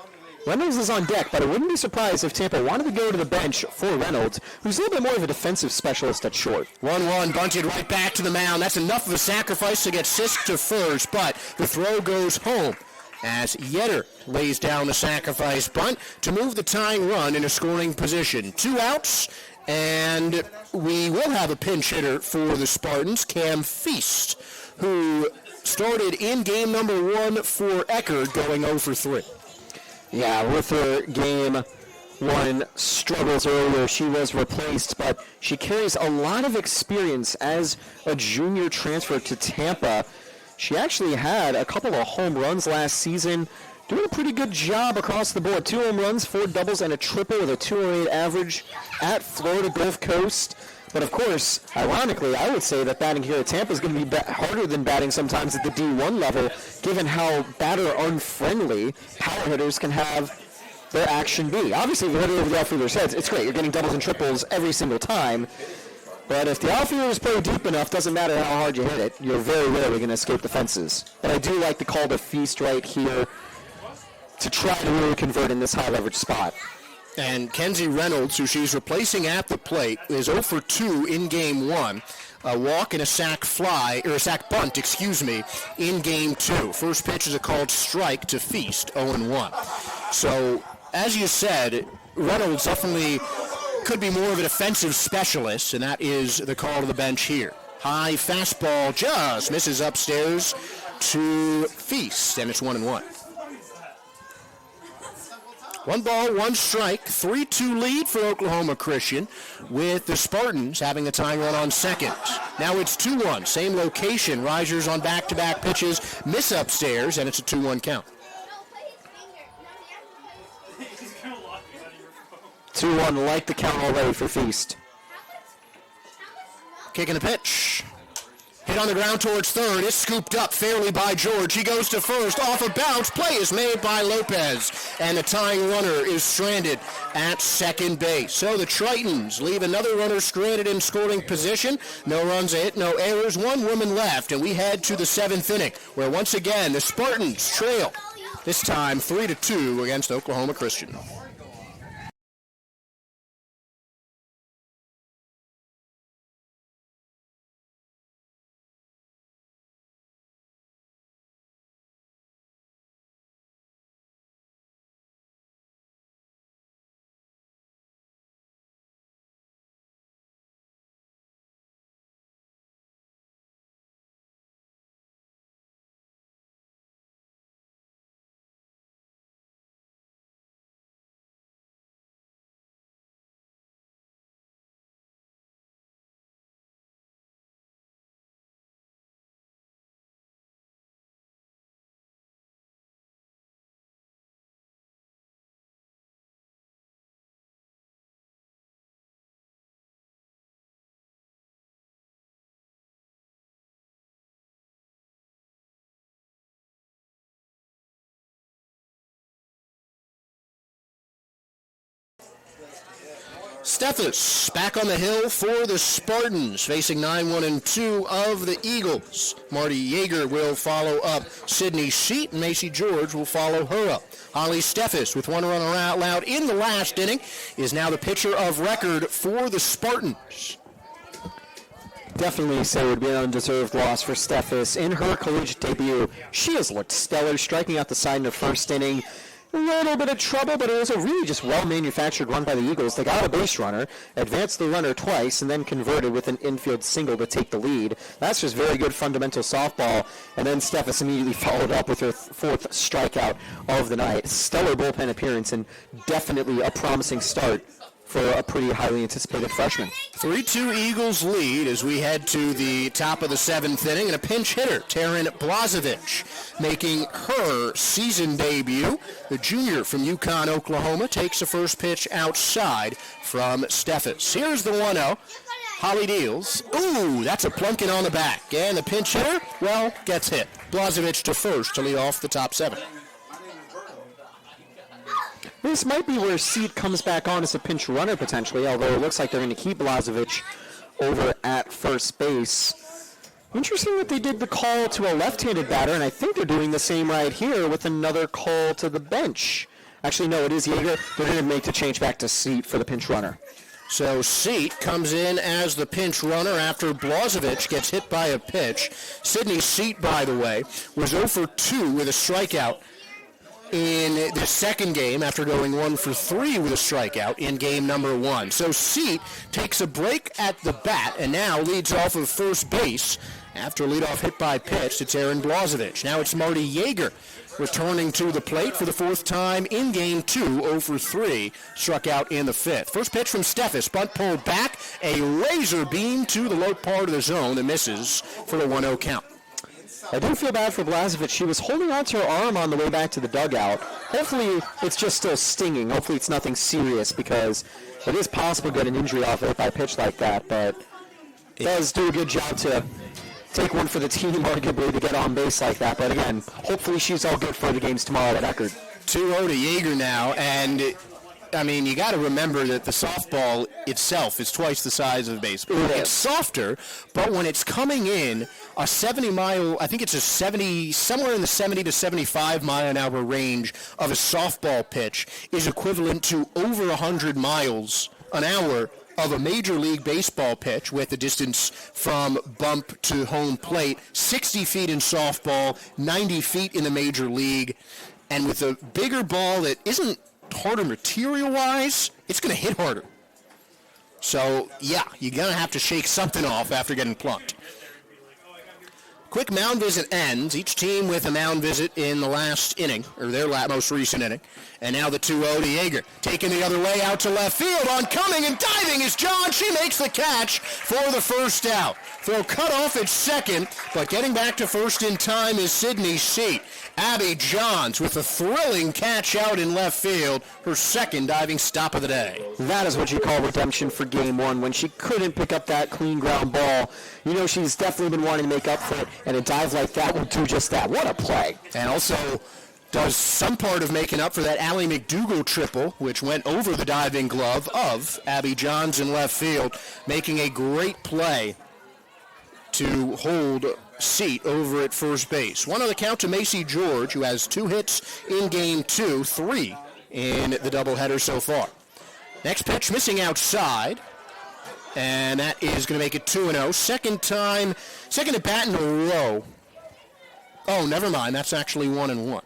Reynolds is on deck, but I wouldn't be surprised if Tampa wanted to go to the bench for Reynolds, who's a little bit more of a defensive specialist at short. 1-1, bunted right back to the mound. That's enough of a sacrifice to get Sisk to first, but the throw goes home as Yetter lays down the sacrifice bunt to move the tying run in a scoring position. 2 outs, and we will have a pinch hitter for the Spartans, Cam Feast, who started in game number 1 for Eckerd, going 0 for 3. Yeah, with her game 1 struggles earlier, she was replaced, but she carries a lot of experience as a junior transfer to Tampa. She actually had a couple of home runs last season, doing a pretty good job across the board. 2 home runs, 4 doubles, and a triple with a 208 average at Florida Gulf Coast. But of course, ironically, I would say that batting here at Tampa is going to be harder than batting sometimes at the D1 level, given how batter unfriendly power hitters can have their action be. Obviously, if you hit it over the outfielder's heads, it's great. You're getting doubles and triples every single time. But if the outfielder is played deep enough, doesn't matter how hard you hit it, you're very rarely going to escape the fences. But I do like the call to Feast right here to try to really convert in this high leverage spot. And Kenzie Reynolds, who she's replacing at the plate, is 0 for 2 in game 1. A walk and a sac bunt, in game 2. First pitch is a called strike to Feast, 0-1. So, as you said, Reynolds definitely could be more of a defensive specialist, and that is the call to the bench here. High fastball just misses upstairs to Feast, and it's 1-1. 1 ball, 1 strike, 3-2 lead for Oklahoma Christian, with the Spartans having the tying run on second. Now it's 2-1, same location. Risers on back-to-back pitches, miss upstairs, and it's a 2-1 count. 2-1, like the count already for Feast. Kicking the pitch. Hit on the ground towards third. It's scooped up fairly by George. He goes to first. Off a bounce. Play is made by Lopez. And the tying runner is stranded at second base. So the Tritons leave another runner stranded in scoring position. No runs, a hit, no errors. 1 woman left. And we head to the 7th inning, where once again the Spartans trail. This time 3-2 against Oklahoma Christian. Steffes back on the hill for the Spartans, facing 9-1-2 of the Eagles. Marty Yeager will follow up Sydney Sheet, and Macy George will follow her up. Holly Steffes, with one runner out loud in the last inning, is now the pitcher of record for the Spartans. Definitely say it would be an undeserved loss for Steffes. In her collegiate debut, she has looked stellar, striking out the side in the first inning. A little bit of trouble, but it was a really just well-manufactured run by the Eagles. They got a base runner, advanced the runner twice, and then converted with an infield single to take the lead. That's just very good fundamental softball. And then Steffes immediately followed up with her fourth strikeout of the night. Stellar bullpen appearance and definitely a promising start for a pretty highly anticipated freshman. 3-2 Eagles lead as we head to the top of the seventh inning, and a pinch hitter, Taryn Blazovic, making her season debut. The junior from Yukon, Oklahoma, takes the first pitch outside from Steffes. Here's the 1-0. Holly deals. Ooh, that's a plunking on the back. And the pinch hitter, well, gets hit. Blazovic to first to lead off the top seven. This might be where Seat comes back on as a pinch runner potentially, although it looks like they're going to keep Blazovic over at first base. Interesting that they did the call to a left-handed batter, and I think they're doing the same right here with another call to the bench. Actually, no, it is Yeager. They're going to make the change back to Seat for the pinch runner. So Seat comes in as the pinch runner after Blazovic gets hit by a pitch. Sydney Seat, by the way, was 0 for 2 with a strikeout in the second game after going 1 for 3 with a strikeout in game number 1. So Seat takes a break at the bat and now leads off of first base after a leadoff hit by pitch to Taryn Blazovic. Now it's Marty Yeager returning to the plate for the fourth time in game 2, 0 for 3, struck out in the fifth. First pitch from Steffes, bunt pulled back, a laser beam to the low part of the zone that misses for the 1-0 count. I do feel bad for Blazovic. She was holding onto her arm on the way back to the dugout. Hopefully it's just still stinging. Hopefully it's nothing serious, because it is possible to get an injury off it by a pitch like that, but it does do a good job to take one for the team, arguably, to get on base like that. But again, hopefully she's all good for the games tomorrow at Eckerd. 2-0 to Yeager now, and I mean, you got to remember that the softball itself is twice the size of baseball. It's softer, but when it's coming in a 70-mile, I think it's a 70, somewhere in the 70 to 75 mile an hour range of a softball pitch is equivalent to over 100 miles an hour of a Major League Baseball pitch, with the distance from bump to home plate, 60 feet in softball, 90 feet in the Major League, and with a bigger ball that isn't harder material-wise, it's going to hit harder. So, yeah, you're going to have to shake something off after getting plunked. Quick mound visit ends. Each team with a mound visit in the last inning, or their most recent inning. And now the 2-0 to Yeager. Taking the other way out to left field. Oncoming and diving is John. She makes the catch for the first out. Throw cut off at second, but getting back to first in time is Sydney Seat. Abby Johns with a thrilling catch out in left field, her second diving stop of the day. That is what you call redemption for game one, when she couldn't pick up that clean ground ball. You know she's definitely been wanting to make up for it, and a dive like that will do just that. What a play. And also does some part of making up for that Allie McDougall triple, which went over the diving glove of Abby Johns in left field, making a great play to hold Seat over at first base. One on the count to Macy George, who has 2 hits in game 2, 3 in the doubleheader so far. Next pitch missing outside, and that is going to make it 2-0. Second at bat in a row. Oh, never mind. That's actually 1-1.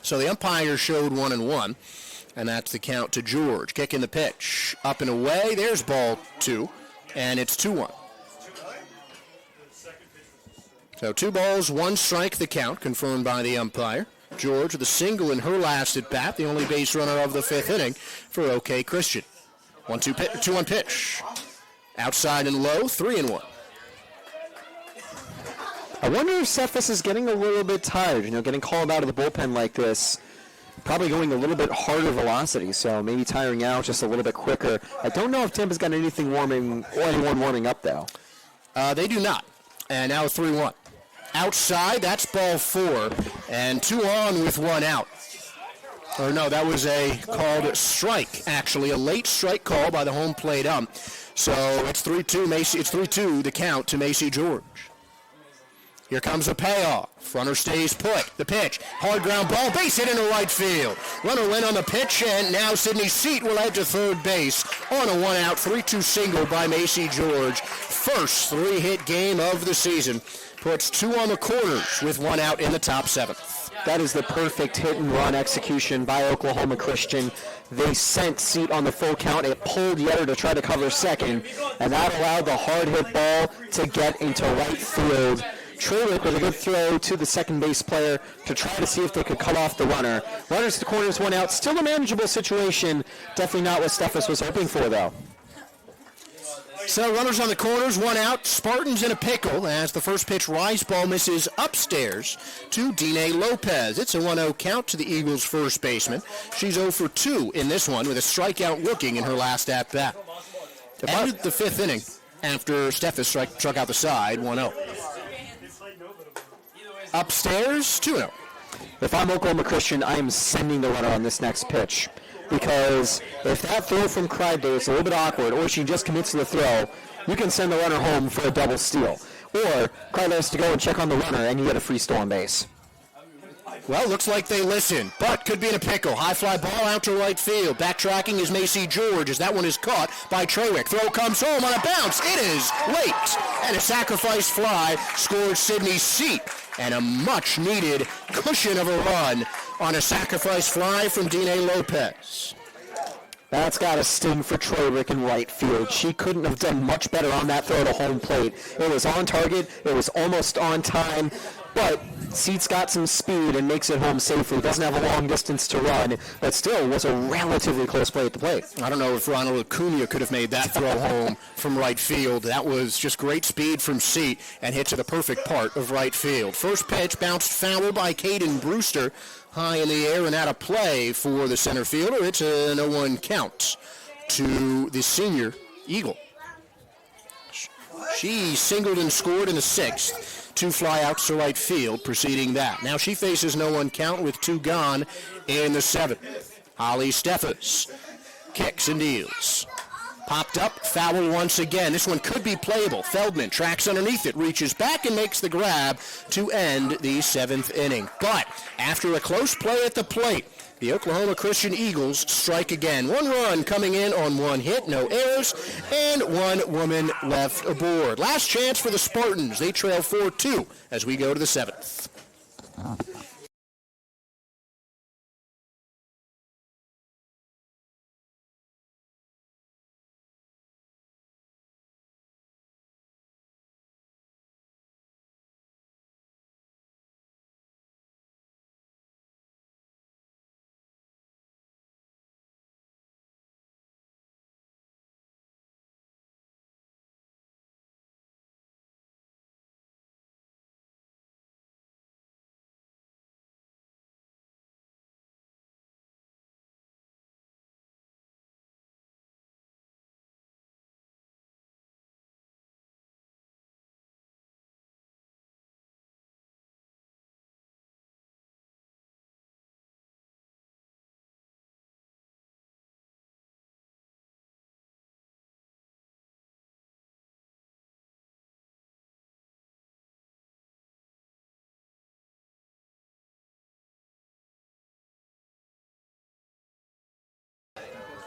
So the umpire showed 1-1, and that's the count to George. Kicking the pitch up and away. There's ball 2, and it's 2-1. So 2 balls, 1 strike the count, confirmed by the umpire. George with a single in her last at bat, the only base runner of the 5th inning for OK Christian. 2-1 pitch. Outside and low, 3-1. I wonder if Cephas is getting a little bit tired, getting called out of the bullpen like this. Probably going a little bit harder velocity, so maybe tiring out just a little bit quicker. I don't know if Tampa's got anyone warming up, though. They do not. And now 3-1. Outside, that's ball 4, and 2 on with 1 out. Or no, that was a called strike, actually, a late strike call by the home plate ump. So it's 3-2 Macy. It's 3-2 the count to Macy George. Here comes the payoff. Runner stays put. The pitch. Hard ground ball. Base hit into right field. Runner went on the pitch, and now Sydney Seat will head to third base on a one-out 3-2 single by Macy George. First three-hit game of the season. Puts two on the corners with one out in the top seventh. That is the perfect hit-and-run execution by Oklahoma Christian. They sent Seat on the full count. It pulled Yetter to try to cover second, and that allowed the hard-hit ball to get into right field. Treywick with a good throw to the second base player to try to see if they could cut off the runner. Runners to the corners, one out. Still a manageable situation. Definitely not what Steffes was hoping for, though. So runners on the corners, one out. Spartans in a pickle as the first pitch rise ball misses upstairs to Dine Lopez. It's a 1-0 count to the Eagles' first baseman. She's 0 for 2 in this one with a strikeout looking in her last at-bat. Ended the fifth inning after Steffes struck out the side, 1-0. Upstairs, 2-0. If I'm Oklahoma Christian, I am sending the runner on this next pitch. Because if that throw from Criday is a little bit awkward, or she just commits to the throw, you can send the runner home for a double steal. Or Criday has to go and check on the runner, and you get a free stolen base. Well, looks like they listen, but could be in a pickle. High fly ball out to right field. Backtracking is Macy George as that one is caught by Treywick. Throw comes home on a bounce. It is late. And a sacrifice fly scored Sydney Seat. And a much-needed cushion of a run on a sacrifice fly from Dine Lopez. That's got a sting for Treywick in right field. She couldn't have done much better on that throw to home plate. It was on target. It was almost on time. But Seat's got some speed and makes it home safely. Doesn't have a long distance to run, but still was a relatively close play at the plate. I don't know if Ronald Acuna could have made that throw home from right field. That was just great speed from Seat and hit to the perfect part of right field. First pitch bounced foul by Caden Brewster. High in the air and out of play for the center fielder. It's a 0-1 count to the senior Eagle. She singled and scored in the sixth. Two flyouts to right field preceding that. Now she faces 0-1 count with two gone in the seventh. Holly Steffes kicks and deals. Popped up, foul once again. This one could be playable. Feldman tracks underneath it, reaches back and makes the grab to end the seventh inning. But after a close play at the plate, the Oklahoma Christian Eagles strike again. One run coming in on one hit, no errors, and one woman left aboard. Last chance for the Spartans. They trail 4-2 as we go to the seventh.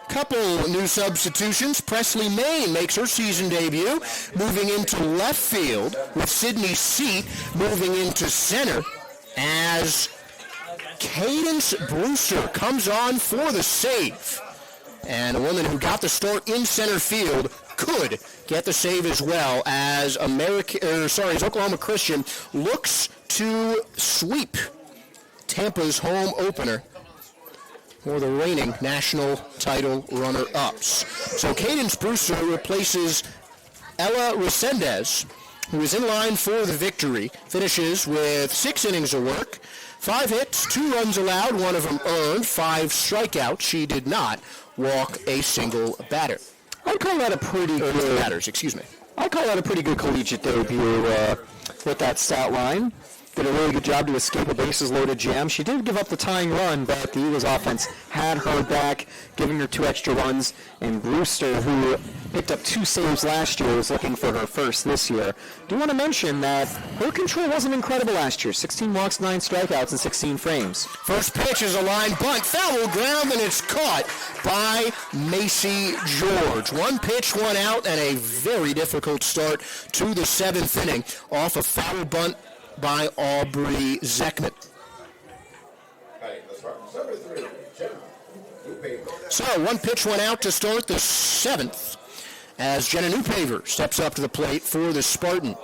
Couple new substitutions. Presley Main makes her season debut, moving into left field with Sydney Seat moving into center as Cadence Brewster comes on for the save. And a woman who got the start in center field could get the save as well as Oklahoma Christian looks to sweep Tampa's home opener for the reigning national title runner-ups. So Cadence Brewster replaces Ella Resendez, who is in line for the victory, finishes with 6 innings of work, 5 hits, 2 runs allowed, one of them earned, 5 strikeouts. She did not walk a single batter. I'd call that a pretty good batters, excuse me. I'd call that a pretty good collegiate debut with that stat line. did a really good job to escape a bases-loaded jam. She did give up the tying run, but the Eagles offense had her back, giving her 2 extra runs. And Brewster, who picked up 2 saves last year, was looking for her first this year. Do want to mention that her control wasn't incredible last year. 16 walks, 9 strikeouts, and 16 frames. First pitch is a line bunt, foul ground, and it's caught by Macy George. 1 pitch, 1 out, and a very difficult start to the 7th inning off a foul bunt by Aubrey Zeckman. So 1 pitch, 1 out to start the 7th as Jenna Newpaver steps up to the plate for the Spartans.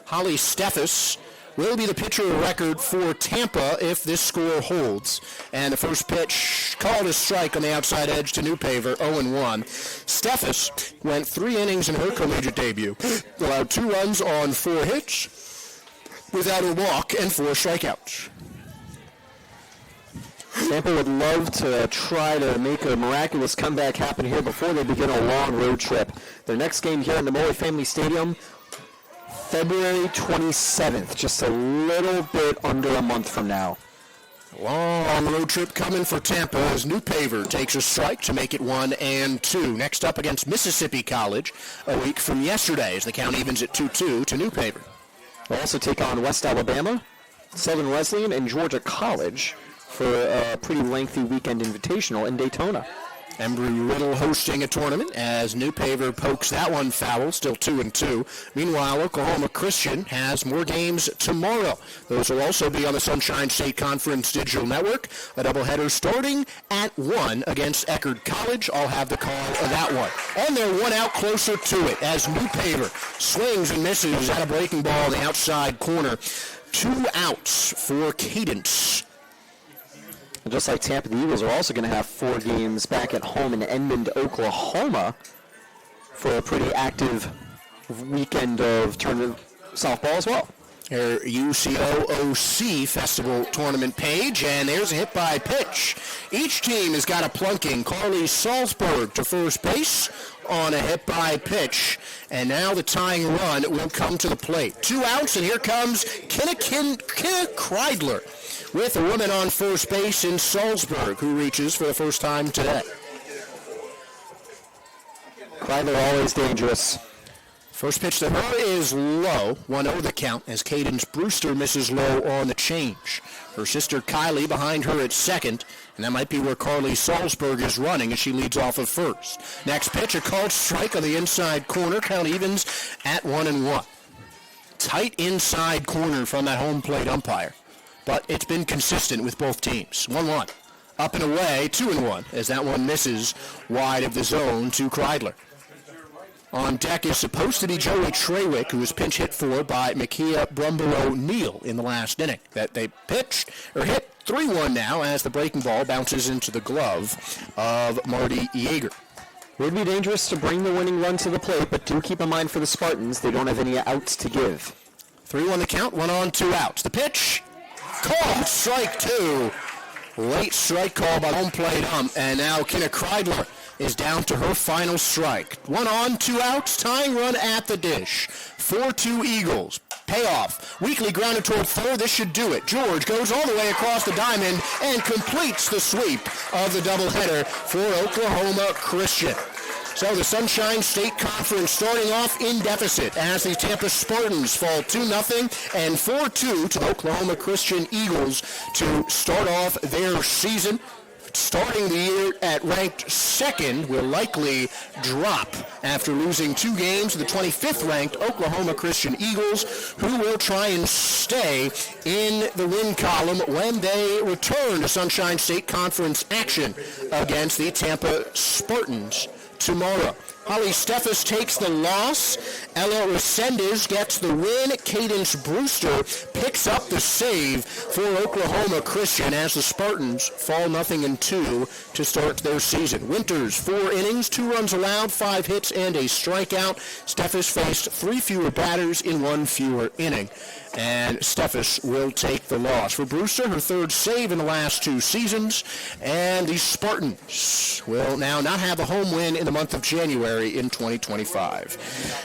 Holly Steffes will be the pitcher of record for Tampa if this score holds. And the first pitch called a strike on the outside edge to Newpaver, 0-1. Steffes went 3 innings in her collegiate debut, allowed 2 runs on 4 hits, without a walk and 4 strikeouts. Tampa would love to try to make a miraculous comeback happen here before they begin a long road trip. Their next game here in the Molly Family Stadium, February 27th, just a little bit under a month from now. Long road trip coming for Tampa as Newpaver takes a strike to make it 1-2. Next up against Mississippi College a week from yesterday as the count evens at 2-2 to Newpaver. They'll also take on West Alabama, Southern Wesleyan, and Georgia College for a pretty lengthy weekend invitational in Daytona. Embry-Riddle hosting a tournament as Newpaver pokes that one foul, still 2-2. Meanwhile, Oklahoma Christian has more games tomorrow. Those will also be on the Sunshine State Conference Digital Network. A doubleheader starting at 1 against Eckerd College. I'll have the call of that one. And they're 1 out closer to it as Newpaver swings and misses at a breaking ball in the outside corner. 2 outs for Cadence. And just like Tampa, the Eagles are also going to have 4 games back at home in Edmond, Oklahoma for a pretty active weekend of tournament softball as well. Their UCOOC Festival Tournament page, and there's a hit by pitch. Each team has got a plunking. Carly Salzberg to first base on a hit by pitch, and now the tying run will come to the plate. 2 outs, and here comes Kenna Kreidler with a woman on first base in Salzburg, who reaches for the first time today. Kreidler always dangerous. First pitch to her is low, 1-0 the count, as Cadence Brewster misses low on the change. Her sister Kylie behind her at second, and that might be where Carly Salzberg is running as she leads off of first. Next pitch, a called strike on the inside corner, count evens at 1-1. Tight inside corner from that home plate umpire, but it's been consistent with both teams. 1-1. Up and away, 2-1, as that one misses wide of the zone to Kreidler. On deck is supposed to be Joey Trawick, who was pinch hit for by Makia Brumbo-Neal in the last inning. That they hit 3-1 now as the breaking ball bounces into the glove of Marty Yeager. Would be dangerous to bring the winning run to the plate, but do keep in mind for the Spartans, they don't have any outs to give. 3-1 the count, 1 on, 2 outs. The pitch, called strike 2. Late strike call by home plate ump, and now Kenna Kreidler is down to her final strike. 1 on, 2 outs, tying run at the dish. 4-2 Eagles. Payoff. Weekly grounded toward third. This should do it. George goes all the way across the diamond and completes the sweep of the doubleheader for Oklahoma Christian. So the Sunshine State Conference starting off in deficit as the Tampa Spartans fall 2-0 and 4-2 to the Oklahoma Christian Eagles to start off their season. Starting the year at ranked second, will likely drop after losing 2 games to the 25th ranked Oklahoma Christian Eagles, who will try and stay in the win column when they return to Sunshine State Conference action against the Tampa Spartans tomorrow. Holly Steffes takes the loss. Ella Resendez gets the win. Cadence Brewster picks up the save for Oklahoma Christian as the Spartans fall 0-2 to start their season. Winters, 4 innings, 2 runs allowed, 5 hits, and a strikeout. Steffes faced 3 fewer batters in 1 fewer inning, and Steffes will take the loss. For Brewster, her 3rd save in the last 2 seasons, and the Spartans will now not have a home win in the month of January February in 2025.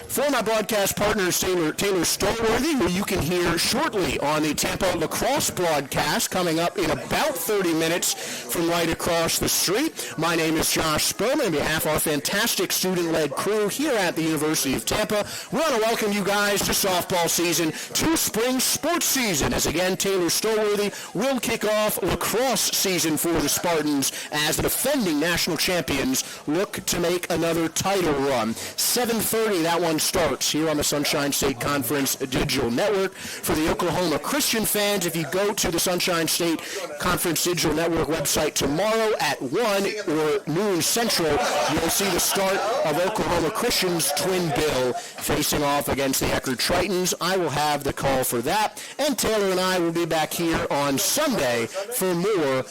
For my broadcast partners, Taylor Stolworthy, who you can hear shortly on the Tampa lacrosse broadcast coming up in about 30 minutes from right across the street. My name is Josh Spurman. On behalf of our fantastic student-led crew here at the University of Tampa, we want to welcome you guys to softball season, to spring sports season, as again Taylor Stolworthy will kick off lacrosse season for the Spartans as the defending national champions look to make another title run. 7:30 that one starts here on the Sunshine State Conference Digital Network. For the Oklahoma Christian fans, if you go to the Sunshine State Conference Digital Network website tomorrow at 1 or noon Central, you'll see the start of Oklahoma Christian's twin bill facing off against the Eckerd Tritons. I will have the call for that, and Taylor and I will be back here on Sunday for more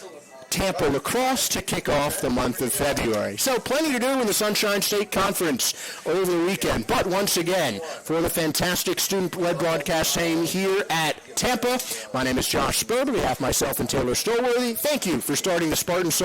Tampa lacrosse to kick off the month of February. So plenty to do in the Sunshine State Conference over the weekend. But once again, for the fantastic student-led broadcast team here at Tampa, my name is Josh Spurman. On behalf of myself and Taylor Stolworthy, thank you for starting the Spartans